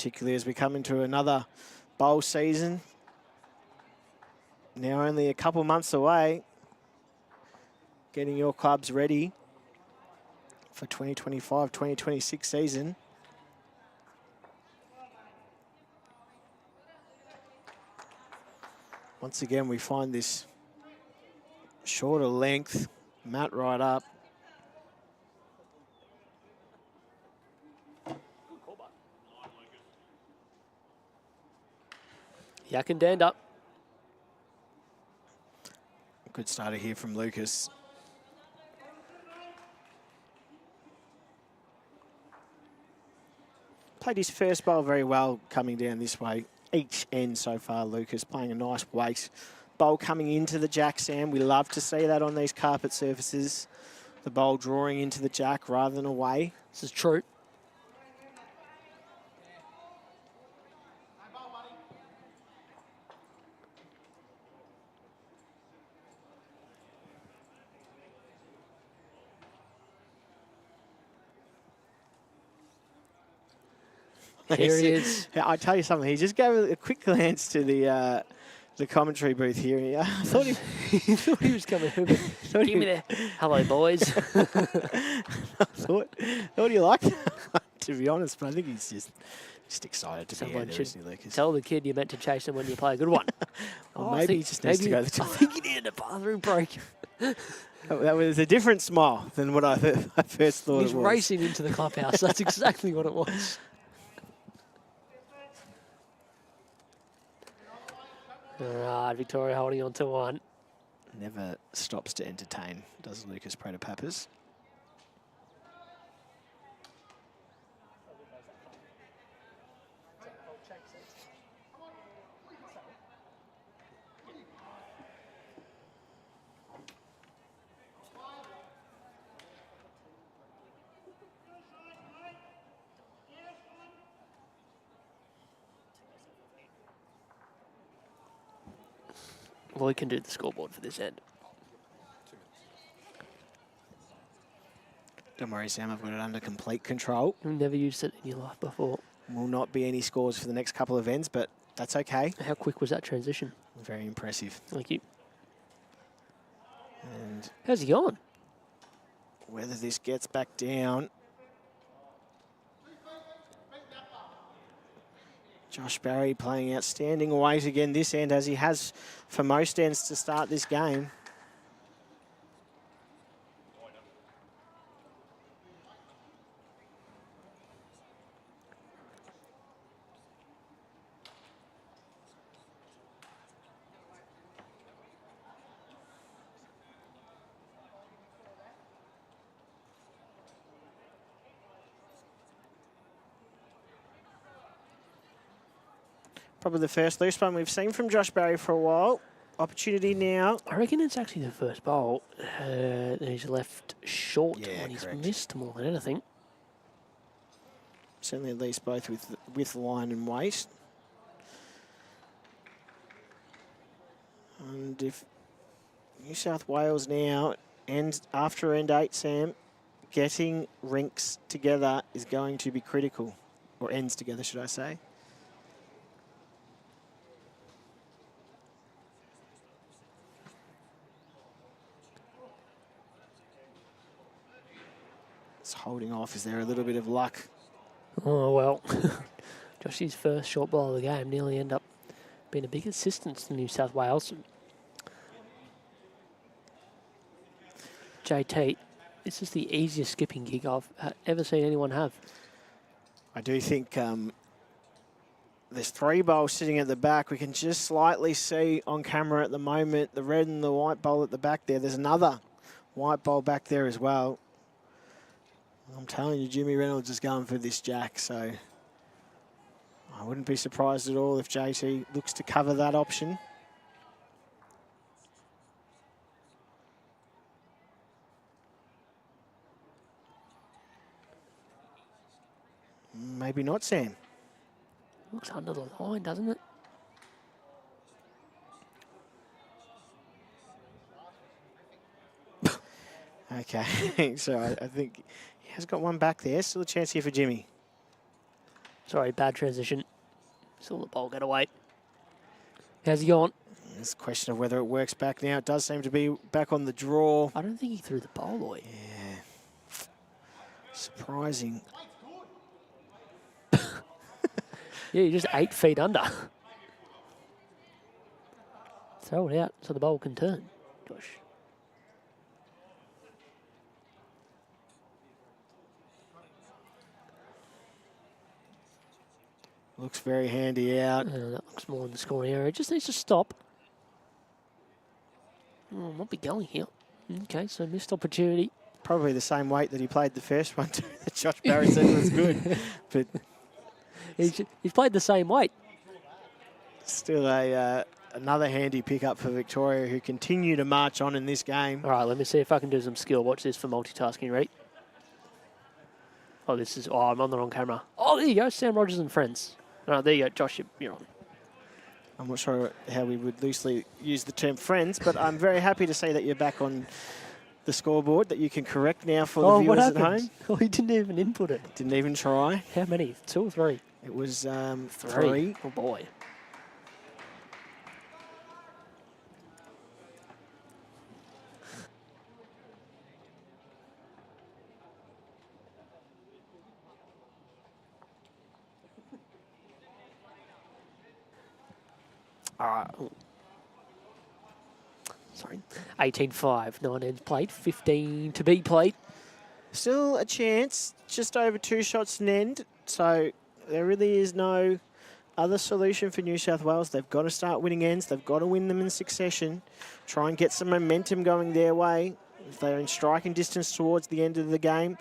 particularly as we come into another bowl season. Now only a couple months away, getting your clubs ready for 2025-2026 season. Once again, we find this shorter length, mat right up. Yak and Dand up. Good starter here from Lucas. Played his first bowl very well coming down this way. Each end so far, Lucas playing a nice weight. Bowl coming into the jack, Sam. We love to see that on these carpet surfaces. The bowl drawing into the jack rather than away. This is true. Here he is. I tell you something. He just gave a quick glance to the commentary booth here. I thought He thought he was coming over. Give me the hello, boys. I thought he liked it, to be honest, but I think he's just excited to be Someone here, should isn't he, Lucas? tell the kid you meant to chase him when you play a good one. Or maybe he just needs to go to the I think he needed a bathroom break. That was a different smile than what I first thought He's it was. racing into the clubhouse. That's exactly what it was. All right, Victoria holding on to one. Never stops to entertain, does Lucas Protopapas. Well, we can do the scoreboard for this end. Don't worry, Sam, I've got it under complete control. You've never used it in your life before. Will not be any scores for the next couple of ends, but that's okay. How quick was that transition? Very impressive. Thank you. And How's he going? whether this gets back down. Josh Barry playing outstanding weight again this end, as he has for most ends to start this game. Probably the first loose one we've seen from Josh Barry for a while. Opportunity now. I reckon it's actually the first bowl. He's left short Yeah, and he's correct. missed more than anything. Certainly at least both with line and weight. And if New South Wales now, after end 8, Sam, getting rinks together is going to be critical. Or ends together, should I say. It's holding off. Is there a little bit of luck? Oh, well. Joshy's first short ball of the game nearly end up being a big assistance to New South Wales. JT, this is the easiest skipping gig I've ever seen anyone have. I do think there's 3 bowls sitting at the back. We can just slightly see on camera at the moment the red and the white bowl at the back there. There's another white bowl back there as well. I'm telling you, Jimmy Reynolds is going for this jack, so I wouldn't be surprised at all if JT looks to cover that option. Maybe not, Sam. Looks under the line, doesn't it? Okay, so I think he has got one back there. Still a chance here for Jimmy. Sorry, bad transition. Saw the ball get away. How's he gone? It's a question of whether it works back now. It does seem to be back on the draw. I don't think he threw the ball away. Yeah. Surprising. Yeah, you're just 8 feet under. Throw it out so the ball can turn. Gosh. Looks very handy out. That looks more in the scoring area. It just needs to stop. Oh, might be going here. Okay, so missed opportunity. Probably the same weight that he played the first one to that Josh Barry said was good. But he's played the same weight. still another handy pickup for Victoria, who continue to march on in this game. All right, let me see if I can do some skill. Watch this for multitasking, right? Oh, I'm on the wrong camera. Oh, there you go, Sam Rogers and friends. All right, there you go, Josh, you're on. I'm not sure how we would loosely use the term friends, but I'm very happy to say that you're back on the scoreboard, that you can correct now for the viewers at home. Oh, he didn't even input it. Didn't even try. How many? 2 or 3? It was 3. 3. Oh, boy. All right. Sorry. 18-5. 9 ends played. 15 to be played. Still a chance, just over 2 shots an end. So there really is no other solution for New South Wales. They've got to start winning ends. They've got to win them in succession. Try and get some momentum going their way. If they're in striking distance towards the end of the game,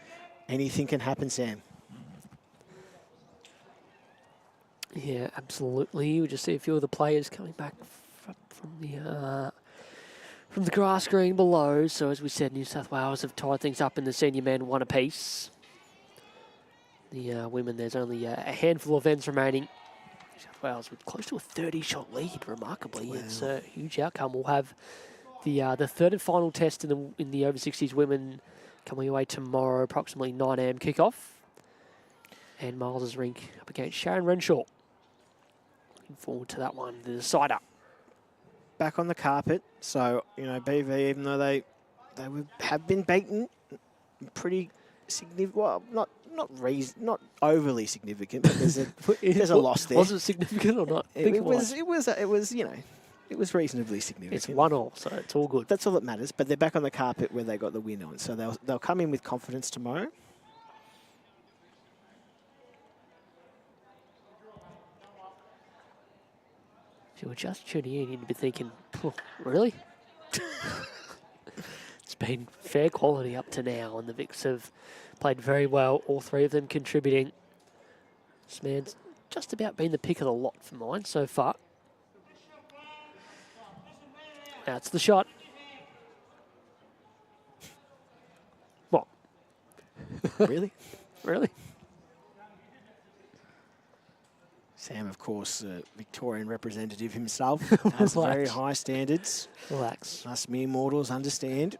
anything can happen, Sam. Yeah, absolutely. We just see a few of the players coming back from the grass green below. So as we said, New South Wales have tied things up in the senior men 1 apiece. The women, there's only a handful of ends remaining. New South Wales with close to a 30-shot lead, remarkably. Wow. It's a huge outcome. We'll have the third and final test in the over 60s women coming away tomorrow, approximately 9 a.m. kickoff. And Miles's rink up against Sharon Renshaw. Looking forward to that one, the decider. Back on the carpet, so, you know, BV, even though they have been beaten, pretty significant, well, not overly significant, but there's a loss there. Was it significant or not? It was, you know, it was reasonably significant. It's 1-1, so it's all good. That's all that matters, but they're back on the carpet where they got the win on, so they'll come in with confidence tomorrow. If you were just tuning in, you'd be thinking, oh, really? It's been fair quality up to now, and the Vics have played very well, all 3 of them contributing. This man's just about been the pick of the lot for mine so far. That's the shot. What? Really? Really? Sam, of course, Victorian representative himself, has very high standards. Relax. Us mere mortals understand.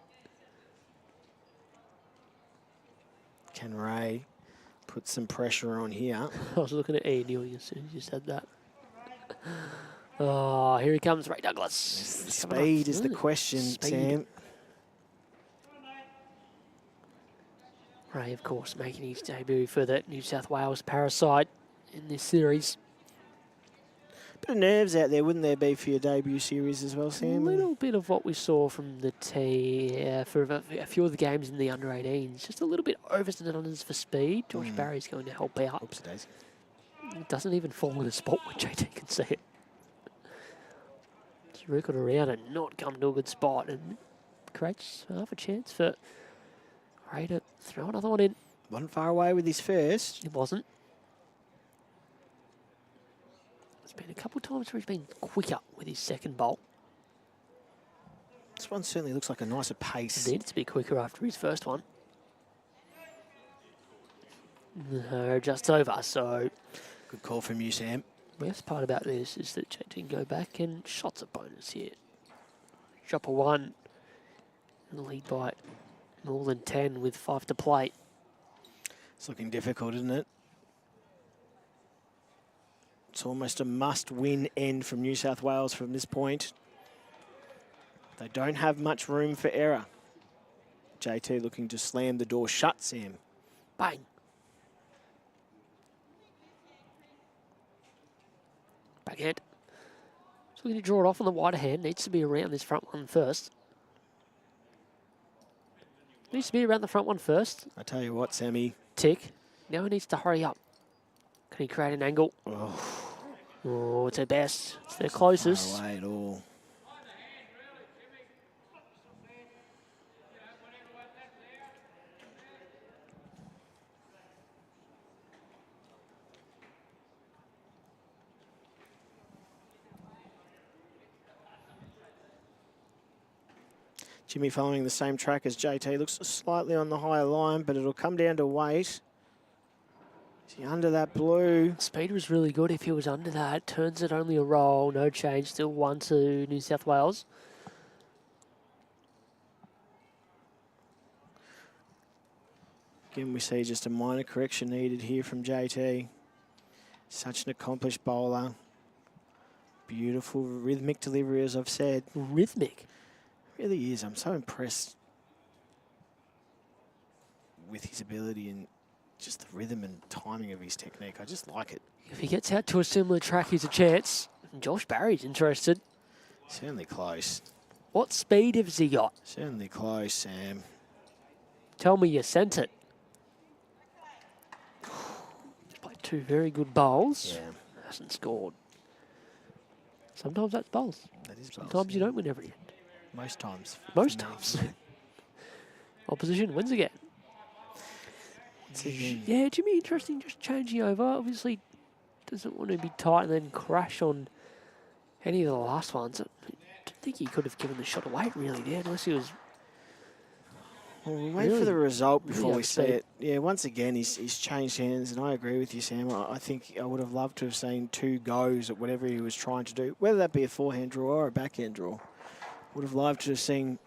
Can Ray put some pressure on here? I was looking at Ian Ewing as soon as you said that. Oh, here he comes, Ray Douglas. Speed is the question, Sam. Ray, of course, making his debut for the New South Wales Parasite in this series. Bit of nerves out there, wouldn't there be, for your debut series as well, Sam? A little bit of what we saw from the team for a few of the games in the under-18s. Just a little bit overs and unders for speed. Josh Barry's going to help out. Oops, daisy. It doesn't even fall in a spot where JT can see it. Just wriggled around and not come to a good spot, and creates half a chance for Ray to throw another one in. Wasn't far away with his first. It wasn't. There's been a couple of times where he's been quicker with his second bolt. This one certainly looks like a nicer pace. Needed to be quicker after his first one. No, just over, so... Good call from you, Sam. The best part about this is that JT can go back and shots a bonus here. Drop a 1. And the lead by more than 10 with 5 to play. It's looking difficult, isn't it? It's almost a must-win end from New South Wales from this point. They don't have much room for error. JT looking to slam the door shut, Sam. Bang. Backhand. So we're going to draw it off on the wider hand. Needs to be around this front one first. Needs to be around the front one first. I tell you what, Sammy. Tick. Now he needs to hurry up. Can he create an angle? Oh, it's their best. It's their closest. Not away at all. Jimmy following the same track as JT. Looks slightly on the higher line, but it'll come down to weight. Is he under that blue? Speed was really good if he was under that. Turns it only a roll, no change. Still 1-2 New South Wales. Again, we see just a minor correction needed here from JT. Such an accomplished bowler. Beautiful rhythmic delivery, as I've said. Rhythmic. Really is. I'm so impressed with his ability and just the rhythm and timing of his technique. I just like it. If he gets out to a similar track, he's a chance. And Josh Barry's interested. Certainly close. What speed has he got? Certainly close, Sam. Tell me you sent it. Just played two very good bowls. Yeah. Hasn't scored. Sometimes that's bowls. That is Sometimes bowls, you yeah. don't win every end. Most times. Most for me. times. Opposition wins again. Again. Yeah, Jimmy, interesting, just changing over. Obviously, doesn't want to be tight and then crash on any of the last ones. I don't think he could have given the shot away, really, did, unless he was... Well, we'll wait really, for the result really before we see upset. it. Yeah, once again, he's changed hands, and I agree with you, Sam. I think I would have loved to have seen two goes at whatever he was trying to do, whether that be a forehand draw or a backhand draw. Would have loved to have seen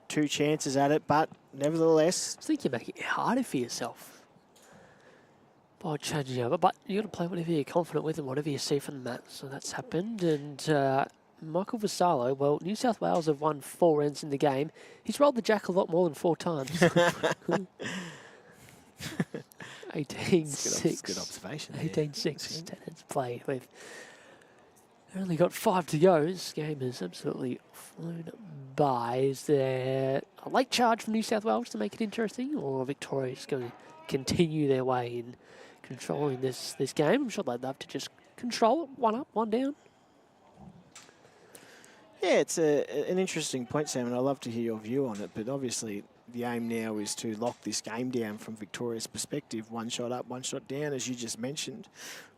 two chances at it, but nevertheless... I think you're making it harder for yourself by changing over, but you got to play whatever you're confident with and whatever you see from the mat. So that's happened, and Michael Vassallo, well, New South Wales have won 4 ends in the game. He's rolled the jack a lot more than 4 times. 18-6. Good observation. 18-6. 10 ends played with. Only got 5 to go. This game has absolutely flown by. Is there a late charge from New South Wales to make it interesting, or Victoria is going to continue their way in controlling this game? I'm sure they'd love to just control it, 1 up, 1 down. Yeah, it's an interesting point, Sam, and I'd love to hear your view on it, but obviously the aim now is to lock this game down from Victoria's perspective. 1 shot up, 1 shot down, as you just mentioned.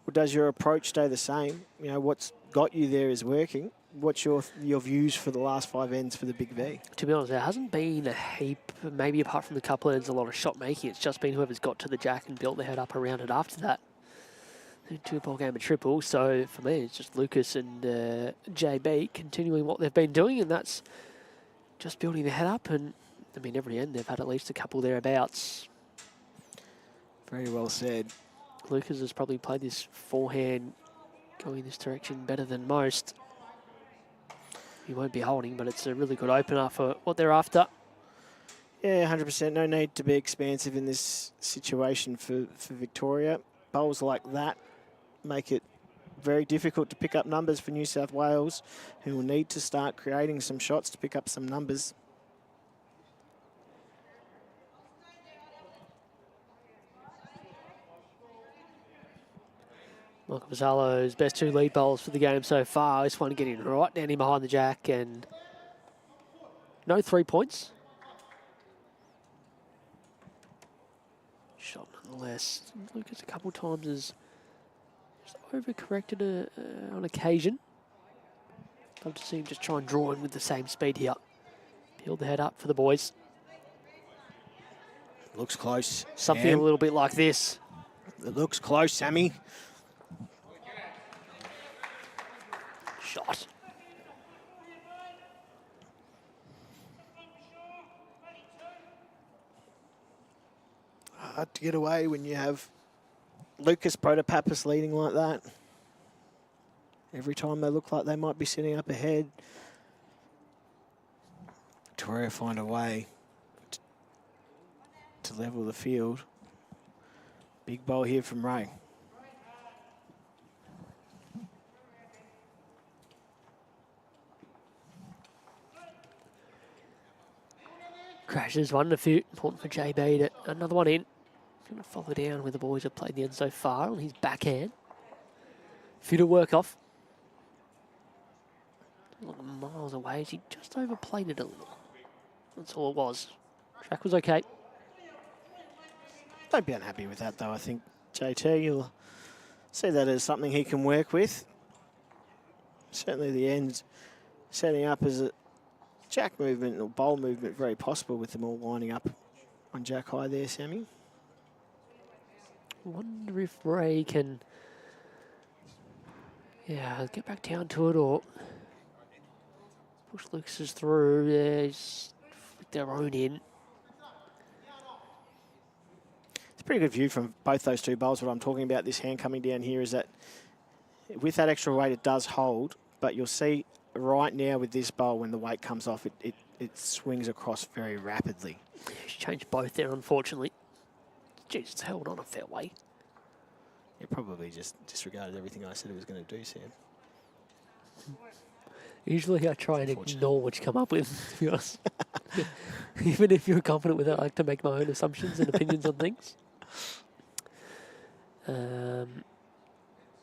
Or does your approach stay the same? You know, what's got you there is working. What's your views for the last 5 ends for the Big V? To be honest, there hasn't been a heap, maybe apart from the couple ends, a lot of shot making. It's just been whoever's got to the jack and built their head up around it after that. 2-ball game of triple, so for me it's just Lucas and JB continuing what they've been doing, and that's just building their head up. And I mean, every end they've had at least a couple thereabouts. Very well said. Lucas has probably played this forehand going this direction better than most. He won't be holding, but it's a really good opener for what they're after. Yeah, 100%. No need to be expansive in this situation for Victoria. Bowls like that make it very difficult to pick up numbers for New South Wales, who will need to start creating some shots to pick up some numbers. Michael Vassallo's best 2 lead bowls for the game so far. This one getting right down in behind the jack, and no 3 points. Shot nonetheless. Lucas a couple times has just overcorrected on occasion. Love to see him just try and draw in with the same speed here. Peeled the head up for the boys. Looks close. Something Sam. a little bit like this. It looks close, Sammy. Shot. Hard to get away when you have Lucas Protopapas leading like that. Every time they look like they might be sitting up ahead, Victoria find a way to level the field. Big bowl here from Ray. Crashes one to few. Important for JB to another one in. Going to follow down where the boys have played the end so far on his backhand. Few to work off. Look, miles away as he just overplayed it a little. That's all it was. Track was okay. Don't be unhappy with that though. I think JT, you'll see that as something he can work with. Certainly the end setting up as a jack movement or bowl movement very possible with them all lining up on jack high there, Sammy. Wonder if Ray can, get back down to it or push Lucas's through. He's flick their own in. It's a pretty good view from both those two bowls. What I'm talking about, this hand coming down here, is that with that extra weight, it does hold, but you'll see right now with this bowl, when the weight comes off, it swings across very rapidly. He's changed both there, unfortunately. Jeez, it's held on a fair way. It probably just disregarded everything I said it was going to do, Sam. Usually I try and ignore what you come up with, to be honest. Even if you're confident with it, I like to make my own assumptions and opinions on things.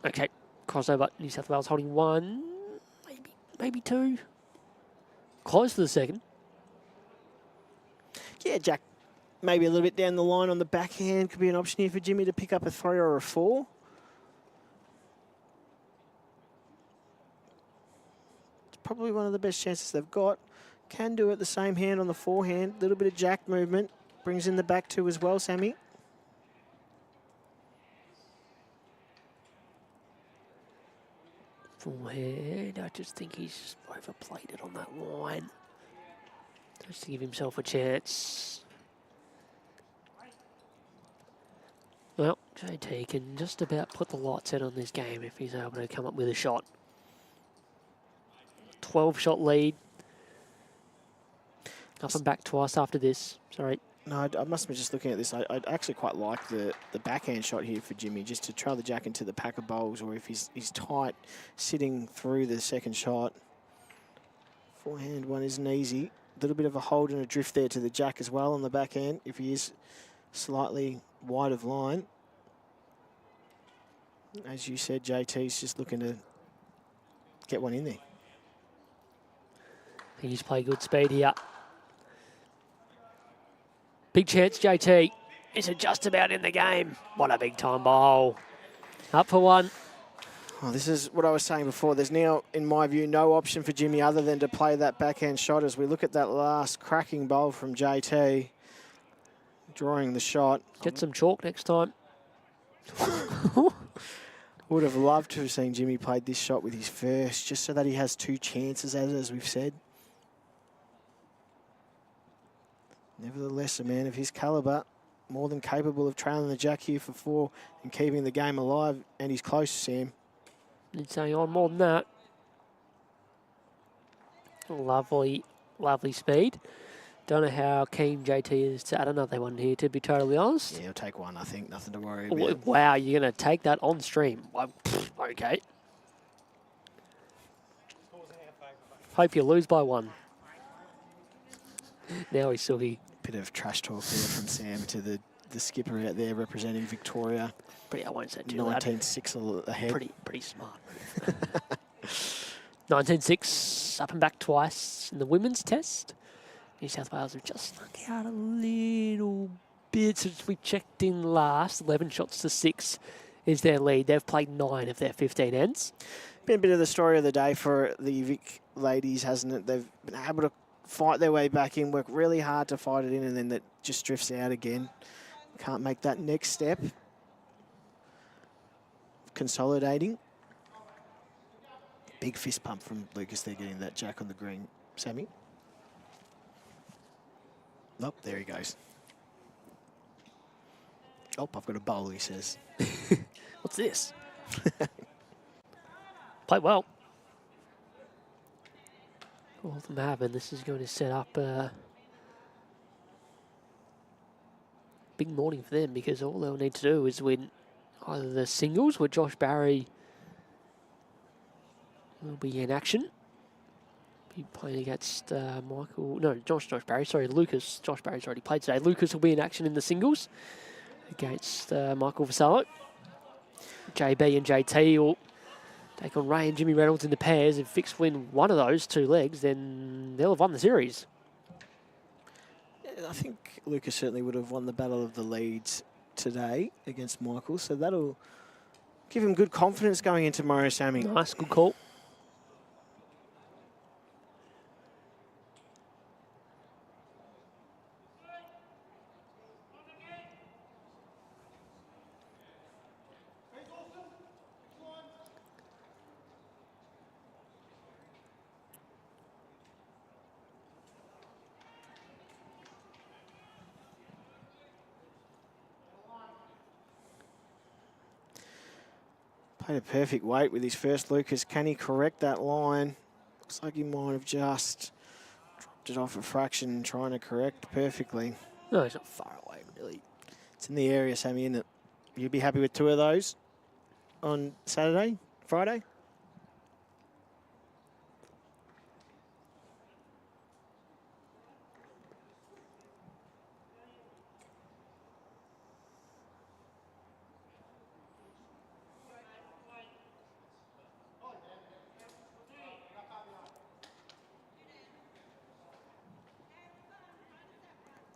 Okay, crossover. New South Wales holding one, maybe two. Close to the second. Yeah, Jack, maybe a little bit down the line on the backhand. Could be an option here for Jimmy to pick up a 3 or a 4. It's probably one of the best chances they've got. Can do it the same hand on the forehand. A little bit of jack movement. Brings in the back two as well, Sammy. Forehand, I just think he's just overplayed it on that line. Just to give himself a chance. Well, JT can just about put the lights out on this game if he's able to come up with a shot. 12-shot lead. Up and back twice after this. Sorry. No, I must be just looking at this. I actually quite like the backhand shot here for Jimmy, just to trail the jack into the pack of bowls, or if he's tight, sitting through the second shot. Forehand one isn't easy. A little bit of a hold and a drift there to the jack as well on the backhand, if he is slightly wide of line. As you said, JT's just looking to get one in there. I think he's played good speed here. Big chance, JT. Is it just about in the game? What a big time bowl. Up for one. Oh, this is what I was saying before. There's now, in my view, no option for Jimmy other than to play that backhand shot as we look at that last cracking bowl from JT. Drawing the shot. Get some chalk next time. Would have loved to have seen Jimmy played this shot with his first, just so that he has 2 chances at it, as we've said. Nevertheless, a man of his calibre, more than capable of trailing the jack here for 4 and keeping the game alive, and he's close, Sam. Need saying on more than that. Lovely, lovely speed. Don't know how keen JT is to add another one here, to be totally honest. Yeah, he'll take one, I think. Nothing to worry about. Wow, you're going to take that on stream. Okay. Hope you lose by 1. Now he's sooty. Bit of trash talk there from Sam to the skipper out there representing Victoria. I won't say too loud. 19-6 ahead. Pretty smart. 19-6, up and back twice in the women's test. New South Wales have just snuck out a little bit since we checked in last. 11 shots to 6 is their lead. They've played 9 of their 15 ends. Been a bit of the story of the day for the VIC ladies, hasn't it? They've been able to fight their way back in, work really hard to fight it in, and then that just drifts out again. Can't make that next step. Consolidating. Big fist pump from Lucas there, getting that jack on the green. Sammy? Nope, there he goes. Oh, I've got a bowl, he says. What's this? Played well. All of them have, and this is going to set up a big morning for them because all they'll need to do is win either the singles where Josh Barry will be in action. Be playing against Josh Barry, sorry, Lucas. Josh Barry's already played today. Lucas will be in action in the singles against Michael Vassallo. JB and JT will take on Ray and Jimmy Reynolds in the pairs. If Vic's win one of those 2 legs, then they'll have won the series. I think Lucas certainly would have won the battle of the leads today against Michael, so that'll give him good confidence going into tomorrow, Sammy. Nice, good call. Played a perfect weight with his first Lucas. Can he correct that line? Looks like he might have just dropped it off a fraction, trying to correct perfectly. No, he's not far away, really. It's in the area, Sammy, isn't it? You'd be happy with 2 of those on Saturday, Friday?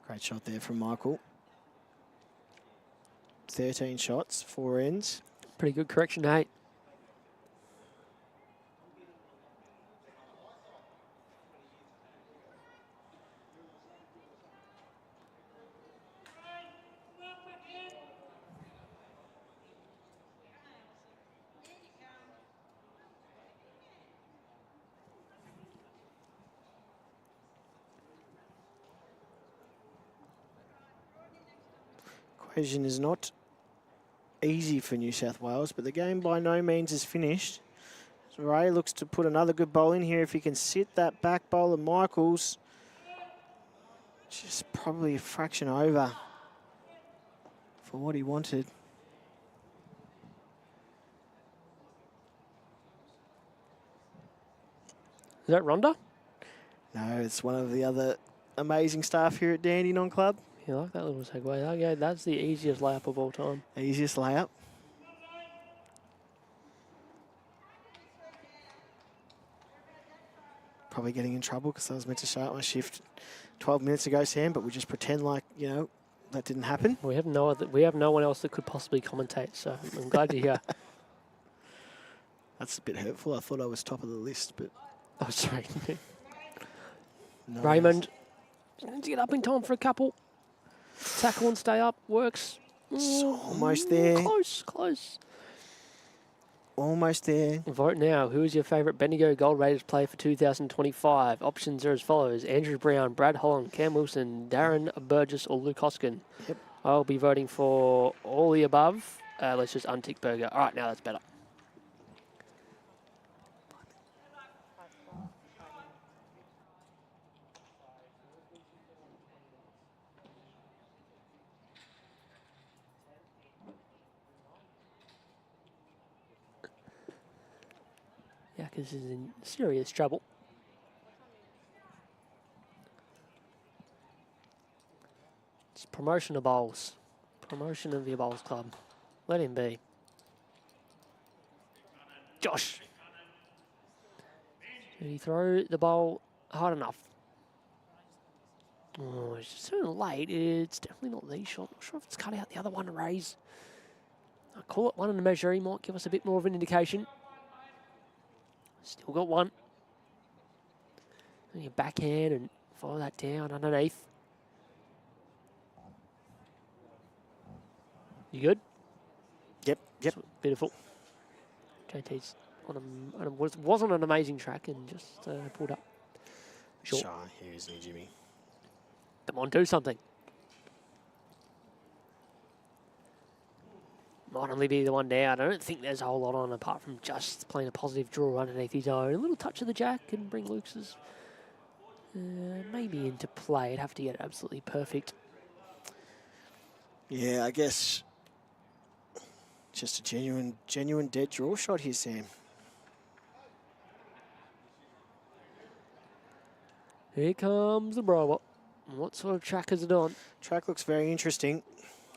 Great shot there from Michael. 13 shots, 4 ends. Pretty good correction, 8. Equation is not easy for New South Wales, but the game by no means is finished. So Ray looks to put another good bowl in here if he can sit that back bowl of Michael's. Just probably a fraction over for what he wanted. Is that Rhonda? No, it's one of the other amazing staff here at Dandenong Club. You like that little segue? Okay, that's the easiest layup of all time. Easiest layup. Probably getting in trouble because I was meant to start my shift 12 minutes ago, Sam, but we just pretend like, you know, that didn't happen. We have no one else that could possibly commentate, so I'm glad you're here. That's a bit hurtful. I thought I was top of the list, but... Oh, sorry. No, Raymond needs to get up in time for a couple. Tackle and stay up. Works. Almost there. Close. Almost there. Vote now. Who is your favourite Bendigo Gold Raiders player for 2025? Options are as follows. Andrew Brown, Brad Holland, Cam Wilson, Darren Burgess or Luke Hoskin. Yep. I'll be voting for all the above. Let's just untick Burger. All right, now that's better. Yakas is in serious trouble. It's promotion of bowls. Promotion of your bowls club. Let him be. Josh. Did he throw the bowl hard enough? Oh, it's just so late. It's definitely not the shot. Not sure if it's cut out the other one to raise. I call it one in the measure. He might give us a bit more of an indication. Still got one. And your backhand and follow that down underneath. You good? Yep. Beautiful. JT's wasn't an amazing track and just pulled up. Sure. Shy, here is new Jimmy. Come on, do something. Might only be the one down. I don't think there's a whole lot on apart from just playing a positive draw underneath his own. A little touch of the jack and bring Lucas's maybe into play. It'd have to get it absolutely perfect. Yeah, I guess just a genuine dead draw shot here, Sam. Here comes the robot. What sort of track is it on? Track looks very interesting.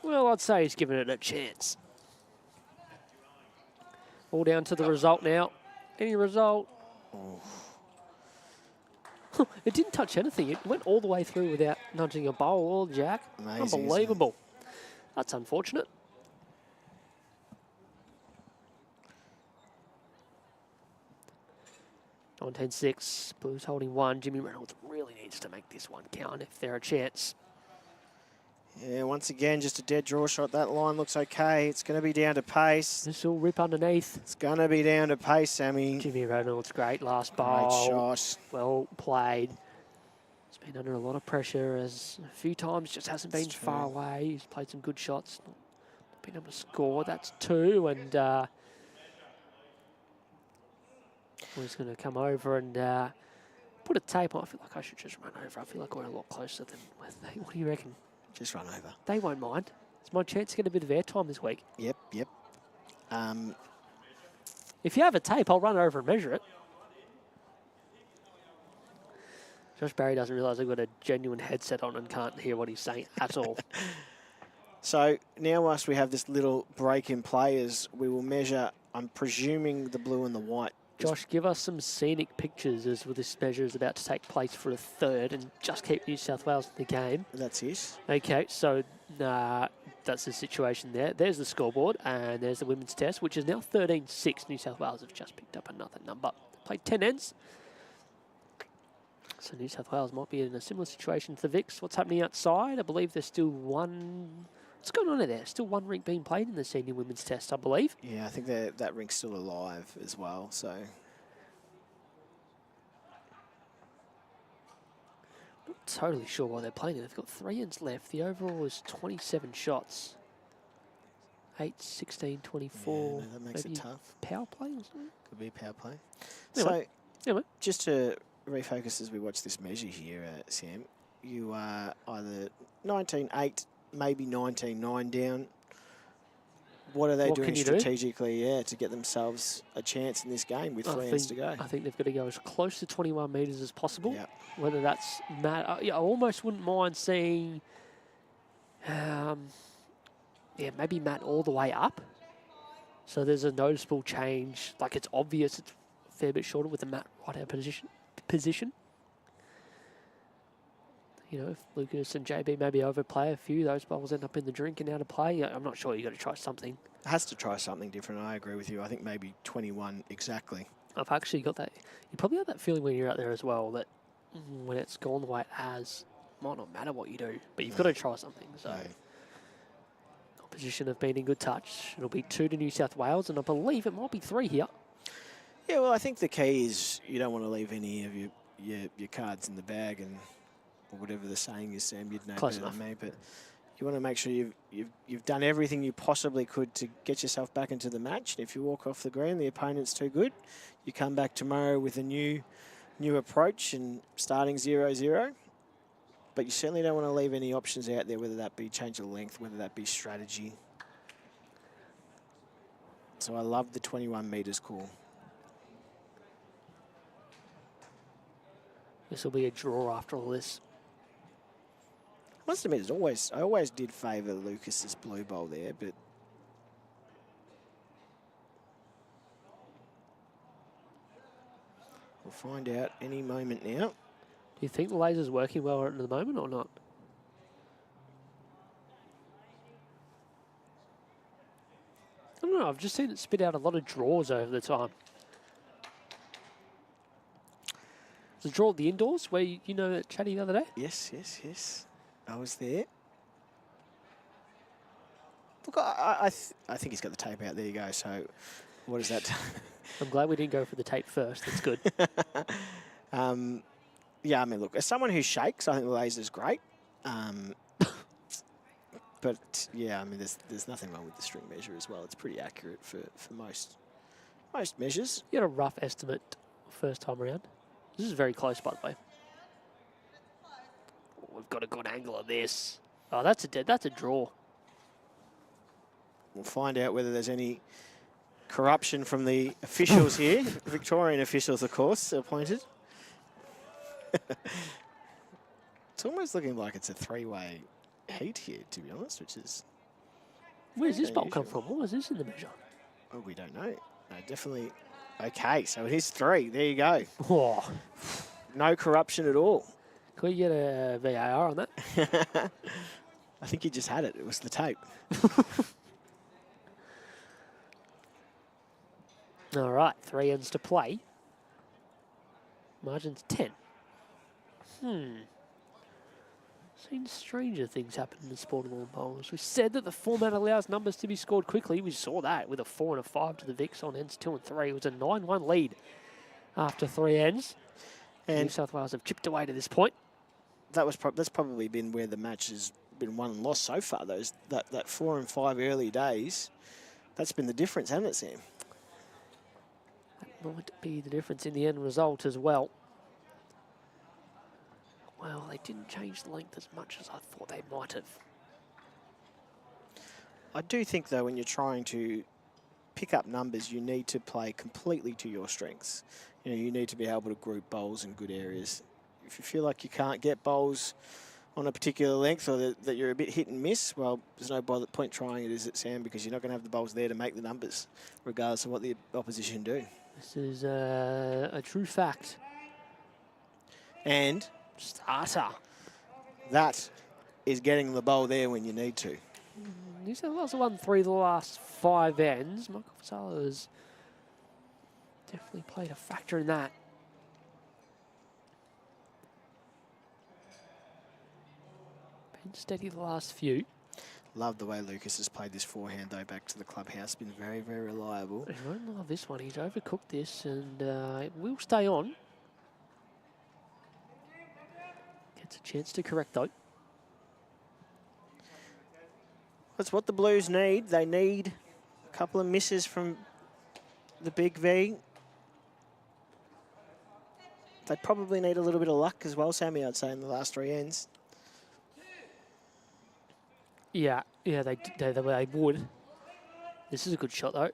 Well, I'd say he's given it a chance. All down to the result now. Any result? Oh. It didn't touch anything. It went all the way through without nudging a bowl or jack. Amazing, Unbelievable. That's unfortunate. On 10-6, Blues holding 1. Jimmy Reynolds really needs to make this one count if they're a chance. Yeah, once again, just a dead draw shot. That line looks okay. It's going to be down to pace. This will rip underneath. It's going to be down to pace, Sammy. Jimmy Reynolds, great last bowl. Great shot. Well played. He's been under a lot of pressure as a few times just hasn't been far away. He's played some good shots. Not been able to score. That's 2 and we're just going to come over and put a tape on. I feel like I should just run over. I feel like we're a lot closer than what do you reckon? Just run over. They won't mind. It's my chance to get a bit of airtime this week. Yep. If you have a tape, I'll run over and measure it. Josh Barry doesn't realise I've got a genuine headset on and can't hear what he's saying at all. So now whilst we have this little break in play, as we will measure, I'm presuming the blue and the white. Josh, give us some scenic pictures as this measure is about to take place for a third and just keep New South Wales in the game. That's it. Okay, so that's the situation there. There's the scoreboard and there's the women's test, which is now 13-6. New South Wales have just picked up another number. Played 10 ends. So New South Wales might be in a similar situation to the VICs. What's happening outside? I believe there's still one... What's going on there? Still one rink being played in the senior women's test, I believe. Yeah, I think that rink's still alive as well, so... Not totally sure why they're playing it. They've got 3 ends left. The overall is 27 shots. 8, 16, 24. Yeah, no, that makes it tough. Power play or something? Could be power play. Anyway. So, just to refocus as we watch this measure here, Sam, you are either 19-8, maybe 19-9 down. What are they doing strategically, to get themselves a chance in this game with 3 ends to go? I think they've got to go as close to 21 metres as possible. Yep. Whether that's Matt, I almost wouldn't mind seeing, maybe Matt all the way up. So there's a noticeable change. Like it's obvious it's a fair bit shorter with the Matt right out position. You know, if Lucas and JB maybe overplay a few, those bowls end up in the drink and out of play. I'm not sure. You've got to try something. It has to try something different. I agree with you. I think maybe 21 exactly. I've actually got that. You probably have that feeling when you're out there as well that when it's gone the way it has, it might not matter what you do, but you've got to try something. So, opposition have been in good touch. It'll be 2 to New South Wales, and I believe it might be 3 here. Yeah, well, I think the key is you don't want to leave any of your cards in the bag and... or whatever the saying is, Sam, you'd know better than me, but you want to make sure you've done everything you possibly could to get yourself back into the match. And if you walk off the green, the opponent's too good, you come back tomorrow with a new approach and starting 0-0. But you certainly don't want to leave any options out there, whether that be change of length, whether that be strategy. So I love the 21 metres call. This will be a draw after all this. I must admit, I always did favour Lucas's blue bowl there, but we'll find out any moment now. Do you think the laser's working well at the moment or not? I don't know. I've just seen it spit out a lot of draws over the time. Was the draw at the indoors where you know that Chatty the other day? Yes. I was there. Look, I think he's got the tape out. There you go. So, what is that? I'm glad we didn't go for the tape first. That's good. Yeah, I mean, look, as someone who shakes, I think the laser's great. But yeah, I mean, there's nothing wrong with the string measure as well. It's pretty accurate for most measures. You got a rough estimate first time around. This is very close, by the way. Oh, we've got a good angle of this. Oh, that's a draw. We'll find out whether there's any corruption from the officials here. Victorian officials, of course, appointed. It's almost looking like it's a three-way heat here, to be honest, which is... Where's this bolt come from? What was this in the measure? Oh, we don't know. No, definitely. Okay, so it is 3. There you go. Oh. No corruption at all. Could we get a VAR on that? I think you just had it. It was the tape. All right, 3 ends to play. Margin's 10. Seen stranger things happen in the sport of lawn bowls. We said that the format allows numbers to be scored quickly. We saw that with a 4 and a 5 to the VICs on ends 2 and 3. It was a 9-1 lead after 3 ends. And New South Wales have chipped away to this point. That's probably been where the match has been won and lost so far. That 4 and 5 early days, that's been the difference, hasn't it, Sam? That might be the difference in the end result as well. Well, they didn't change the length as much as I thought they might have. I do think, though, when you're trying to pick up numbers, you need to play completely to your strengths. You know, you need to be able to group bowls in good areas. If you feel like you can't get bowls on a particular length or that you're a bit hit and miss, well, there's no point trying it, is it, Sam? Because you're not going to have the bowls there to make the numbers, regardless of what the opposition do. This is a true fact. And starter. That is getting the bowl there when you need to. New South Wales have won 3 of the last 5 ends. Michael Vassallo has definitely played a factor in that. Been steady the last few. Love the way Lucas has played this forehand, though, back to the clubhouse. Been very, very reliable. He won't love this one. He's overcooked this, and it will stay on. Gets a chance to correct, though. That's what the Blues need. They need a couple of misses from the big V. They probably need a little bit of luck as well, Sammy, I'd say, in the last 3 ends. Yeah, they would. This is a good shot, though.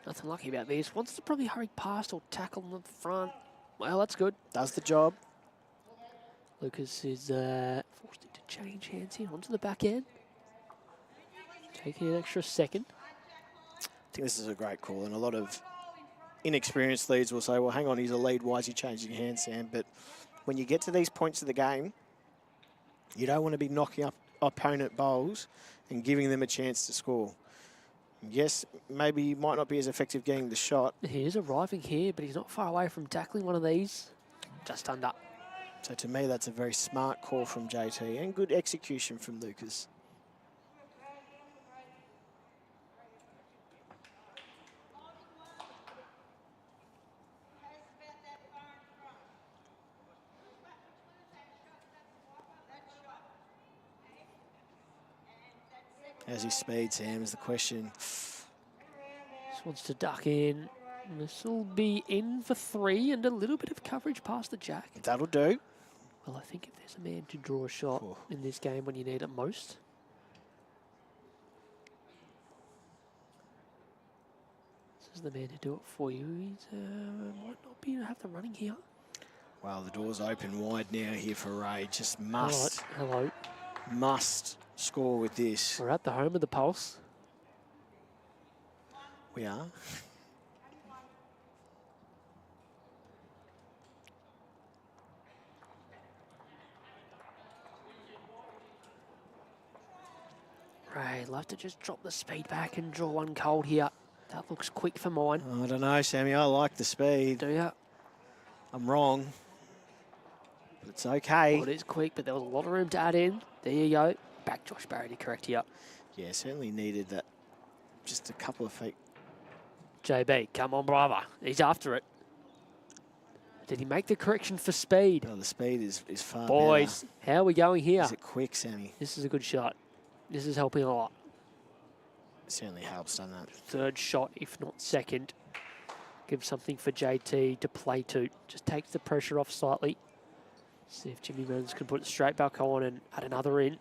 Nothing lucky about this. Wants to probably hurry past or tackle on the front. Well, that's good. Does the job. Lucas is forced into change hands here onto the back end. Taking an extra second. I think this is a great call, and a lot of inexperienced leads will say, well, hang on, he's a lead. Why is he changing hands, Sam? But when you get to these points of the game, you don't want to be knocking up opponent bowls and giving them a chance to score. Yes, maybe he might not be as effective getting the shot. He is arriving here, but he's not far away from tackling one of these. Just under. So to me, that's a very smart call from JT and good execution from Lucas. As he speeds, Sam, is the question. Just wants to duck in. This will be in for 3 and a little bit of coverage past the jack. That'll do. Well, I think if there's a man to draw a shot in this game when you need it most, this is the man to do it for you. He's might not be able to have the running here. Well, the door's open wide now here for Ray. Just must. Hello. Must score with this. We're at the home of the Pulse. We are. Ray, love to just drop the speed back and draw one cold here. That looks quick for mine. I don't know, Sammy. I like the speed. Do ya? I'm wrong. But it's okay. Well, it is quick, but there was a lot of room to add in. There you go. Back Josh Barry to correct here. Yeah, certainly needed that. Just a couple of feet. JB, come on, brother. He's after it. Did he make the correction for speed? Oh, the speed is far Boys, better. how are we going here? Is it quick, Sammy? This is a good shot. This is helping a lot. Certainly helps, doesn't it? Third shot, if not second. Give something for JT to play to. Just takes the pressure off slightly. See if Jimmy Reynolds can put it straight back on and add another in.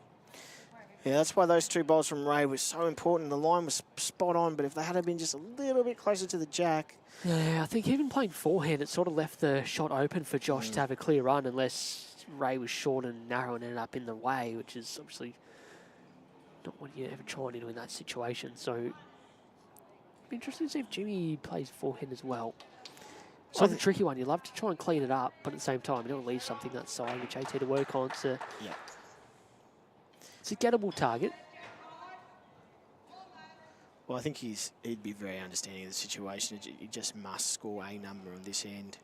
Yeah, that's why those 2 balls from Ray were so important. The line was spot on, but if they had been just a little bit closer to the jack. Yeah, I think even playing forehand, it sort of left the shot open for Josh to have a clear run, unless Ray was short and narrow and ended up in the way, which is obviously not what you ever try to do in that situation. So, it'd be interesting to see if Jimmy plays forehand as well. Sort of a tricky one. You love to try and clean it up, but at the same time, you don't leave something that side with JT to work on. So, yeah. It's a gettable target. Well, I think he'd be very understanding of the situation. He just must score a number on this end.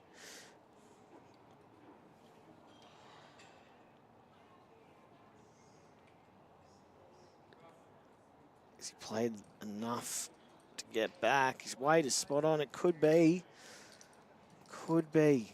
Has he played enough to get back? His weight is spot on. It could be. Could be.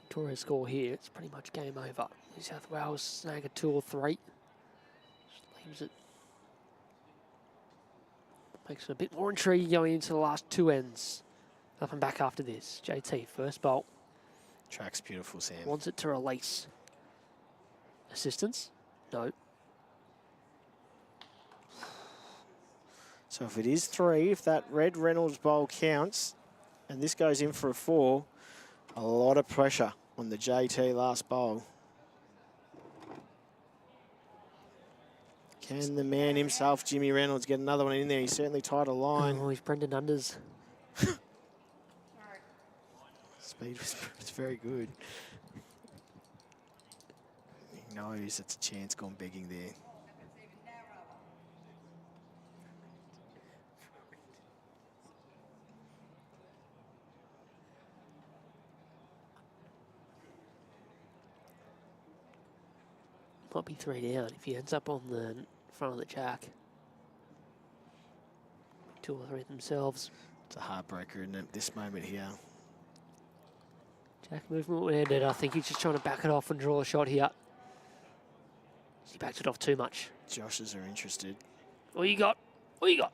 Victoria score here, it's pretty much game over. New South Wales snag a 2 or 3. Just leaves it. Makes it a bit more intriguing going into the last 2 ends. Up and back after this. JT, first bolt. Track's beautiful, Sam. Wants it to release. Assistance? No. So if it is 3, if that red Reynolds bowl counts, and this goes in for a 4, a lot of pressure on the JT last bowl. Can the man himself, Jimmy Reynolds, get another one in there? He's certainly tied a line. Oh, he's Brendan Unders. Speed was very good. He knows it's a chance gone begging there. Might be 3 down if he ends up on the front of the jack. 2 or 3 themselves. It's a heartbreaker in this moment here. Jack movement ended. I think he's just trying to back it off and draw a shot here. He backed it off too much. Joshes are interested. What you got? What you got?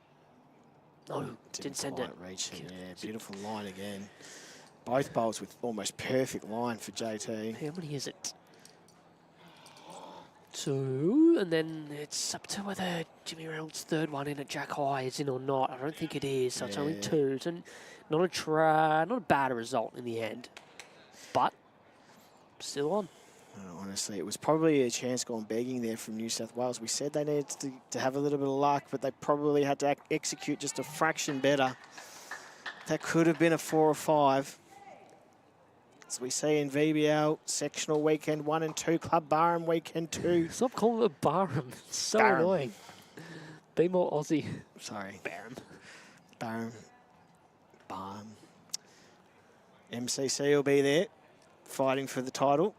No, didn't send it. Reach it. Yeah, beautiful line again. Both bowls with almost perfect line for JT. How many is it? 2, and then it's up to whether Jimmy Reynolds' third one in at jack high is in or not. I don't think it is, so it's only 2. So not a bad result in the end, but still on. Honestly, it was probably a chance gone begging there from New South Wales. We said they needed to have a little bit of luck, but they probably had to execute just a fraction better. That could have been a 4 or 5. As we see in VBL, sectional weekend 1 and 2, Club Barham weekend 2. Stop calling it Barham. It's so Barham. annoying. Be more Aussie. Sorry. Barham. Barham. Barham. MCC will be there, fighting for the title.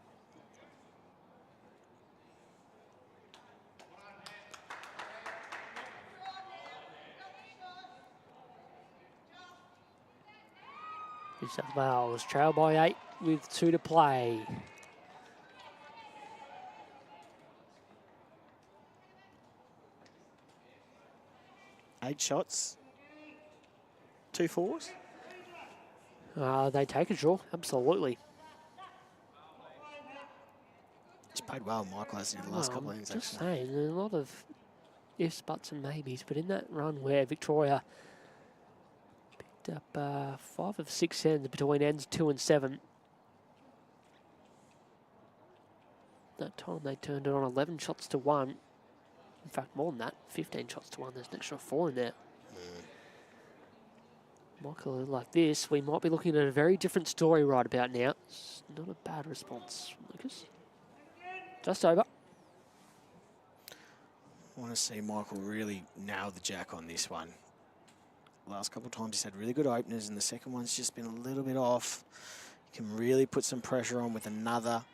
New South Wales trail by 8 with 2 to play. Eight shots, 2 4s. They take a draw, absolutely. He's played well, Michael, has in the last couple of innings. Just Actually, saying, there's a lot of ifs, buts, and maybes, but in that run where Victoria picked up 5 of 6 ends between ends 2 and 7. That time they turned it on 11 shots to 1. In fact, more than that, 15 shots to 1. There's an extra 4 in there. Michael, like this, we might be looking at a very different story right about now. It's not a bad response, Lucas. Just over. I want to see Michael really nail the jack on this one. Last couple of times he's had really good openers, and the second one's just been a little bit off. You can really put some pressure on with another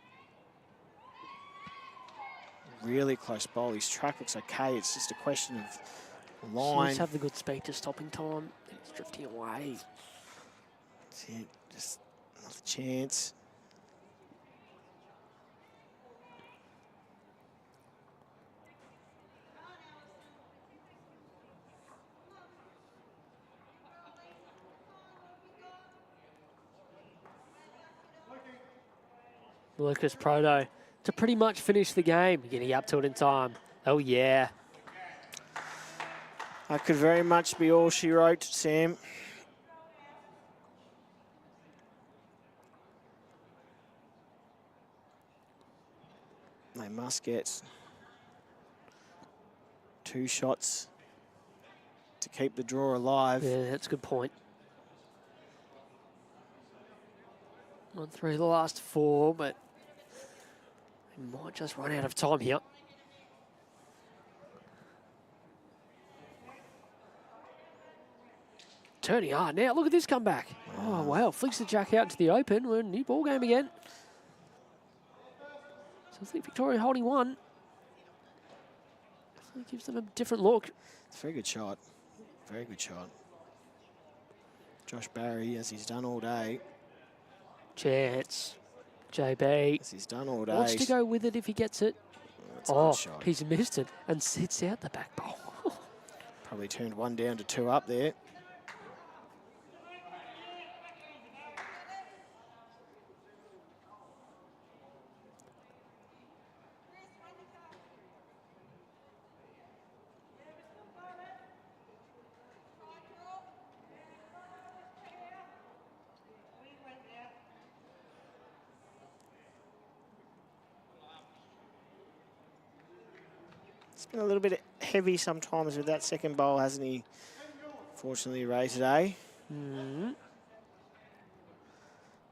really close bowl. His track looks okay. It's just a question of line. Just have the good speed to stopping time. It's drifting away. That's it. Just another chance. Lucas Proto to pretty much finish the game. Getting up to it in time. Oh, yeah. That could very much be all she wrote, Sam. They must get 2 shots to keep the draw alive. Yeah, that's a good point. 1-3 the last 4, but we might just run out of time here. Turning hard now. Look at this comeback. Oh, wow. Flicks the jack out into the open. We're in a new ball game again. So I think Victoria holding one. So it gives them a different look. It's a very good shot. Very good shot. Josh Barry, as he's done all day. Chance. JB. As he's done all day. Wants to go with it if he gets it. That's a Oh, good shot. he's missed it and sits out the back bowl. Probably turned 1 down to 2 up there. It's been a little bit heavy sometimes with that second bowl, hasn't he? Fortunately, Ray today.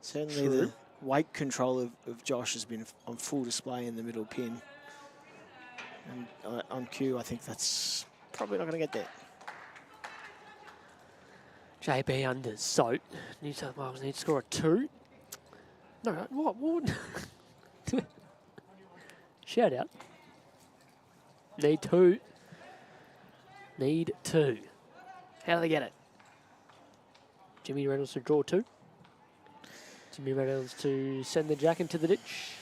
Certainly True. the weight control of Josh has been on full display in the middle pin. And on cue, I think that's probably not going to get there. JB under Soap. New South Wales need to score a 2. No, what? Shout out. Need 2. Need 2. How do they get it? Jimmy Reynolds to draw 2. Jimmy Reynolds to send the jack into the ditch.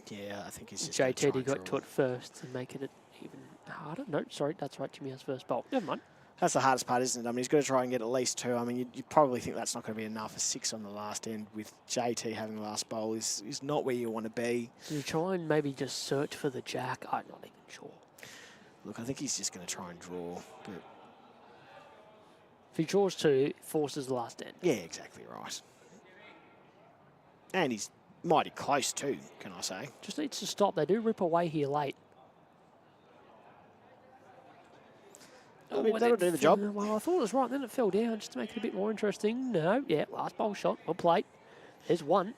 Yeah, I think he's just gonna try JTD and got draw. to it first and making it even harder. No, sorry, that's right. Jimmy has first bowl. Never mind. That's the hardest part, isn't it? I mean, he's got to try and get at least 2. I mean, you probably think that's not going to be enough. A 6 on the last end with JT having the last bowl is not where you want to be. So you try and maybe just search for the jack. I'm not even sure. Look, I think he's just going to try and draw. But If he draws 2, it forces the last end. yeah, exactly right. And he's mighty close too, can I say. Just needs to stop. They do rip away here late. I mean, and that'll then do the job. Well, I thought it was right. Then it fell down just to make it a bit more interesting. No, yeah, last bowl shot. Well played. There's 1.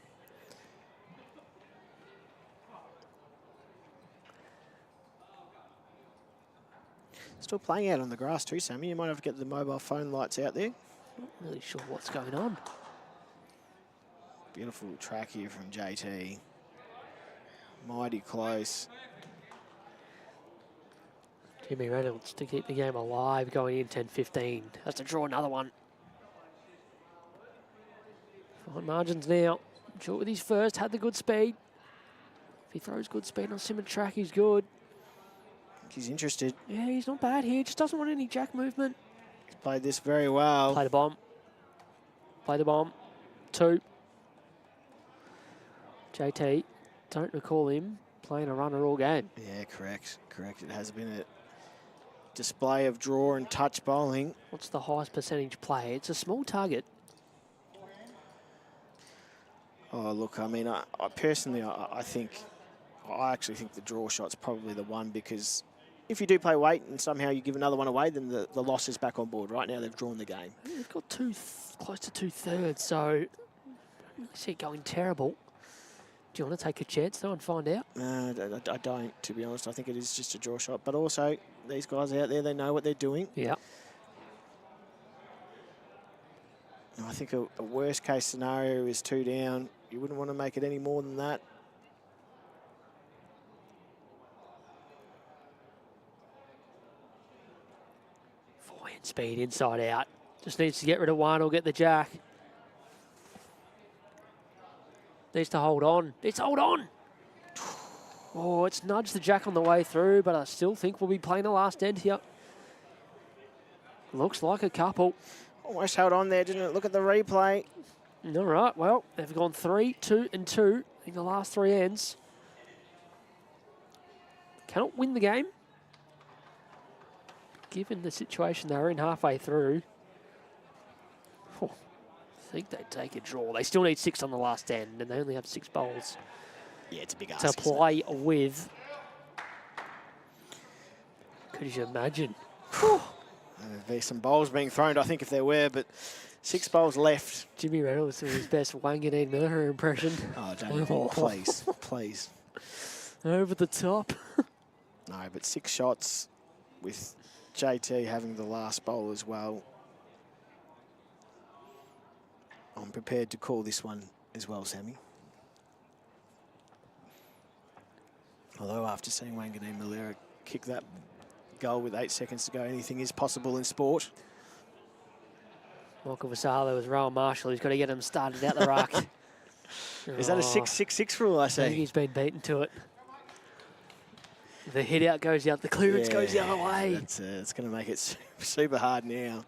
Still playing out on the grass too, Sammy. You might have to get the mobile phone lights out there. Not really sure what's going on. Beautiful track here from JT. Mighty close. Jimmy Reynolds to keep the game alive going in 10-15. Has to draw another one. Fine margins now. Short with his first, had the good speed. If he throws good speed on similar track, he's good. He's interested. Yeah, he's not bad here. Just doesn't want any jack movement. He's played this very well. Play the bomb. Play the bomb. 2. JT, don't recall him playing a runner all game. Yeah, correct. Correct. It has been a display of draw and touch bowling. What's the highest percentage play? It's a small target. Oh, look, I mean, I personally, I actually think the draw shot's probably the one, because if you do play weight and somehow you give another one away, then the loss is back on board. Right now, they've drawn the game. They've got close to 2/3, so I don't really see it going terrible. Do you want to take a chance, though, and find out? I don't, to be honest. I think it is just a draw shot. But also, these guys out there, they know what they're doing. Yeah. I think a worst case scenario is 2 down. You wouldn't want to make it any more than that. Forehand speed inside out. Just needs to get rid of one or get the jack. Needs to hold on. Needs to hold on. Oh, it's nudged the jack on the way through, but I still think we'll be playing the last end here. Looks like a couple. Almost held on there, didn't it? Look at the replay. All right, well, they've gone 3, 2, and 2 in the last 3 ends. Cannot win the game. Given the situation they're in halfway through, I think they'd take a draw. They still need 6 on the last end, and they only have 6 bowls. Yeah, it's a big to ask, play with. Could you imagine? There'd be some bowls being thrown, I think, if there were, but 6 bowls left. Jimmy Reynolds with his best Wanganeen Miller impression. Oh, don't please, please. Over the top. No, but 6 shots with JT having the last bowl as well. I'm prepared to call this one as well, Sammy. Although after seeing Wanganeen Malera kick that goal with 8 seconds to go, anything is possible in sport. Michael Vassallo with Rowan Marshall. He's got to get him started out the ruck. Is that a 6-6-6 rule, I I see? think he's been beaten to it. The hit out goes out, the clearance goes the other way. It's going to make it super hard now.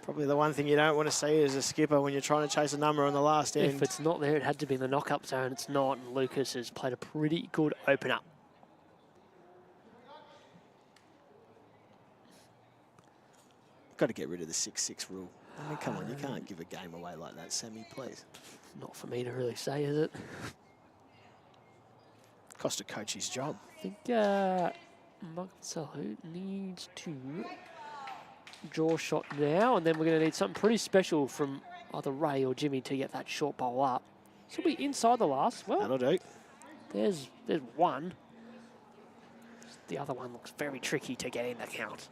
Probably the one thing you don't want to see as a skipper when you're trying to chase a number on the last end. If it's not there, it had to be in the knock-up zone. It's not, and Lucas has played a pretty good opener. Got to get rid of the 6-6 rule. I mean, come on, you can't give a game away like that, Sammy, please. Not for me to really say, is it? Cost a coach his job. I think Michael Vassallo needs to draw shot now, and then we're going to need something pretty special from either Ray or Jimmy to get that short bowl up. She'll be inside the last. Well, that'll do. There's one. The other one looks very tricky to get in the count.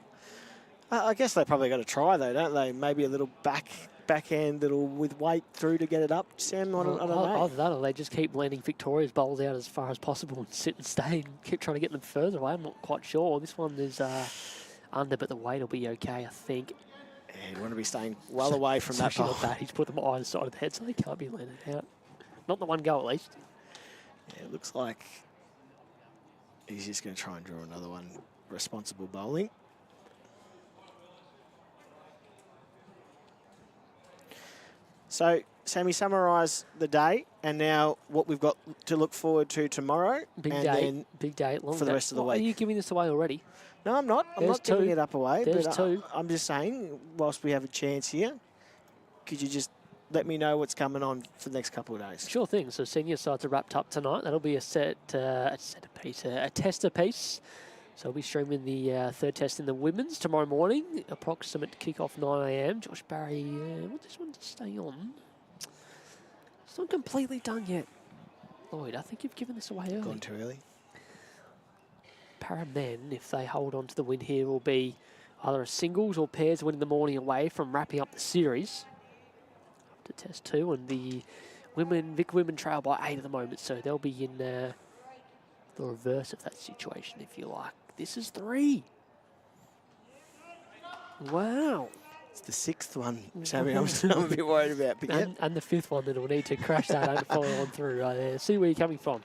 I guess they probably got to try though, don't they? Maybe a little backhand little with weight through to get it up, Sam. I don't know. Either that or they just keep landing Victoria's bowls out as far as possible and sit and stay and keep trying to get them further away. I'm not quite sure. This one is under, but the weight will be okay, I think. Yeah, you want to be staying well away from that bowl. Not bad. He's put them either side of the head, so they can't be landed out. Not the one go, at least. Yeah, it looks like he's just going to try and draw another one. Responsible bowling. So, Sammy, summarise the day and now what we've got to look forward to tomorrow. Big day. Long for the rest of the week. Are you giving this away already? No, I'm not. I'm not giving it up away. There's but two. I'm just saying, whilst we have a chance here, could you just let me know what's coming on for the next couple of days? Sure thing. So senior sides are wrapped up tonight. That'll be a tester piece. So we'll be streaming the third test in the women's tomorrow morning. Approximate kickoff 9 a.m. Josh Barry, want this one to stay on. It's not completely done yet. Lloyd, I think you've given this away early. Gone too early. Para men, if they hold on to the win here, will be either a singles or pairs win in the morning away from wrapping up the series. Up to test 2, and the VIC women trail by 8 at the moment, so they'll be in the reverse of that situation, if you like. This is 3. Wow. It's the 6th one, Sammy. I'm a bit worried about. But and the 5th one that will need to crash that and follow on through right there. See where you're coming from.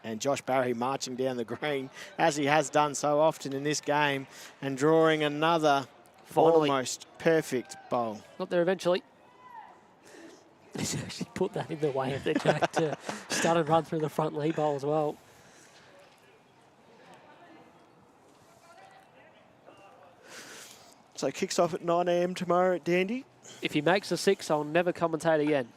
And Josh Barry marching down the green, as he has done so often in this game, and drawing another almost perfect bowl. Not there eventually. He's actually put that in the way of the jack to start and run through the front lead bowl as well. So kicks off at 9 a.m. tomorrow at Dandy. If he makes a 6, I'll never commentate again.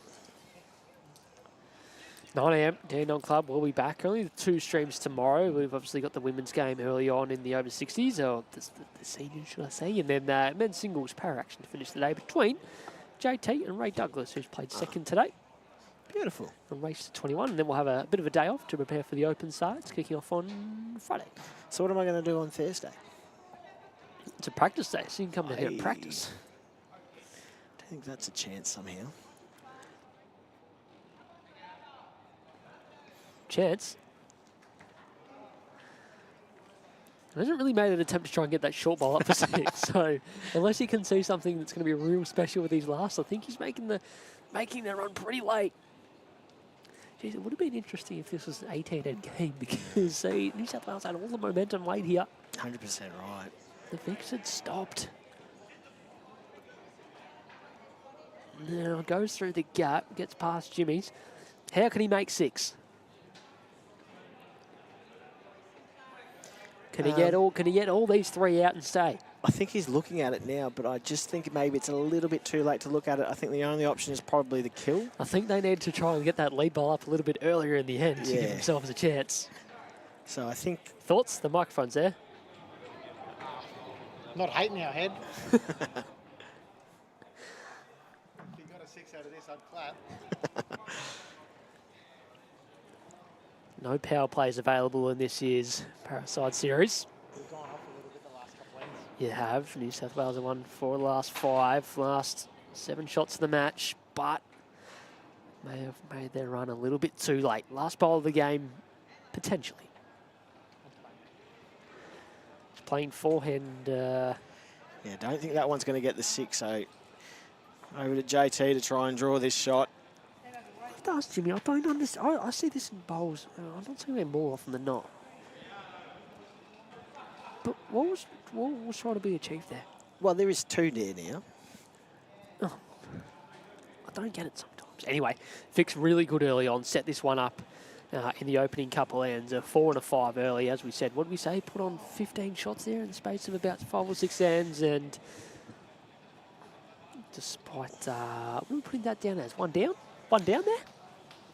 9 a.m. Dandenong Club will be back. Only 2 streams tomorrow. We've obviously got the women's game early on in the over 60s, or the seniors, should I say, and then men's singles power action to finish the day between JT and Ray Douglas, who's played second today. Beautiful. And race to 21, and then we'll have a bit of a day off to prepare for the open sides, kicking off on Friday. So what am I going to do on Thursday? It's a practice day, so you can come down here and practice. think that's a chance somehow. Chance. He hasn't really made an attempt to try and get that short ball up for 6. So unless he can see something that's going to be real special with these last, I think he's making the run pretty late. Jeez, it would have been interesting if this was an 18-end game because New South Wales had all the momentum late here. 100% right. The VICs had stopped. Now goes through the gap, gets past Jimmy's. How can he make 6? Can he get all these 3 out and stay? I think he's looking at it now, but I just think maybe it's a little bit too late to look at it. I think the only option is probably the kill. I think they need to try and get that lead ball up a little bit earlier in the end to give themselves a chance. So I think... Thoughts? The microphone's there. Not hating our head. If you got a 6 out of this, I'd clap. No power plays available in this year's Paraside Series. We've gone off a little bit the last couple ends. You have. New South Wales have won 4 of the last 5, last 7 shots of the match, but may have made their run a little bit too late. Last bowl of the game, potentially. Just playing forehand. Yeah, don't think that one's going to get the 6, so over to JT to try and draw this shot. I have to ask Jimmy, I don't understand. I see this in bowls. I'm not seeing it more often than not. But what was trying to be achieved there? Well, there is 2 there now. Oh, I don't get it sometimes. Anyway, Vic's really good early on. Set this one up in the opening couple ends. A 4 and a 5 early, as we said. What did we say? Put on 15 shots there in the space of about 5 or 6 ends. And despite, what are we putting that down as? 1 down? 1 down there?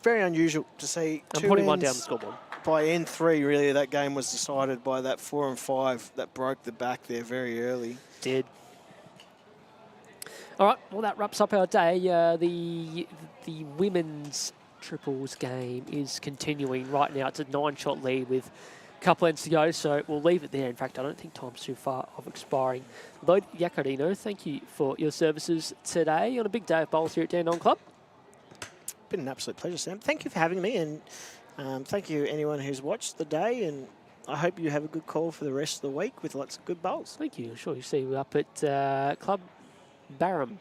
Very unusual to see 2 I'm putting ends 1 down the scoreboard. By N3, really, that game was decided by that 4 and 5 that broke the back there very early. Did. All right, well, that wraps up our day. The women's triples game is continuing right now. It's a 9-shot lead with a couple ends to go, so we'll leave it there. In fact, I don't think time's too far of expiring. Lloyd Yacarino, thank you for your services today on a big day of bowls here at Dandenong Club. Been an absolute pleasure, Sam. Thank you for having me, and thank you anyone who's watched the day, and I hope you have a good call for the rest of the week with lots of good bowls. Thank you. I'm sure you see you up at Club Barham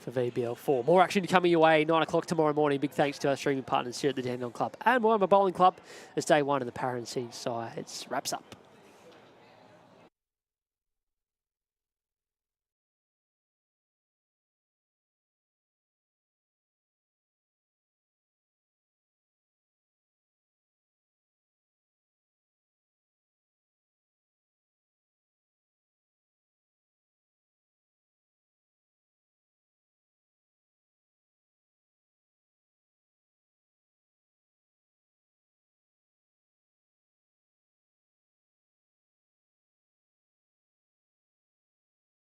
for VBL 4. More action coming your way, 9 o'clock tomorrow morning. Big thanks to our streaming partners here at the Dandenong Club and Moama Bowling Club as day 1 of the Para and Senior Sides wraps up.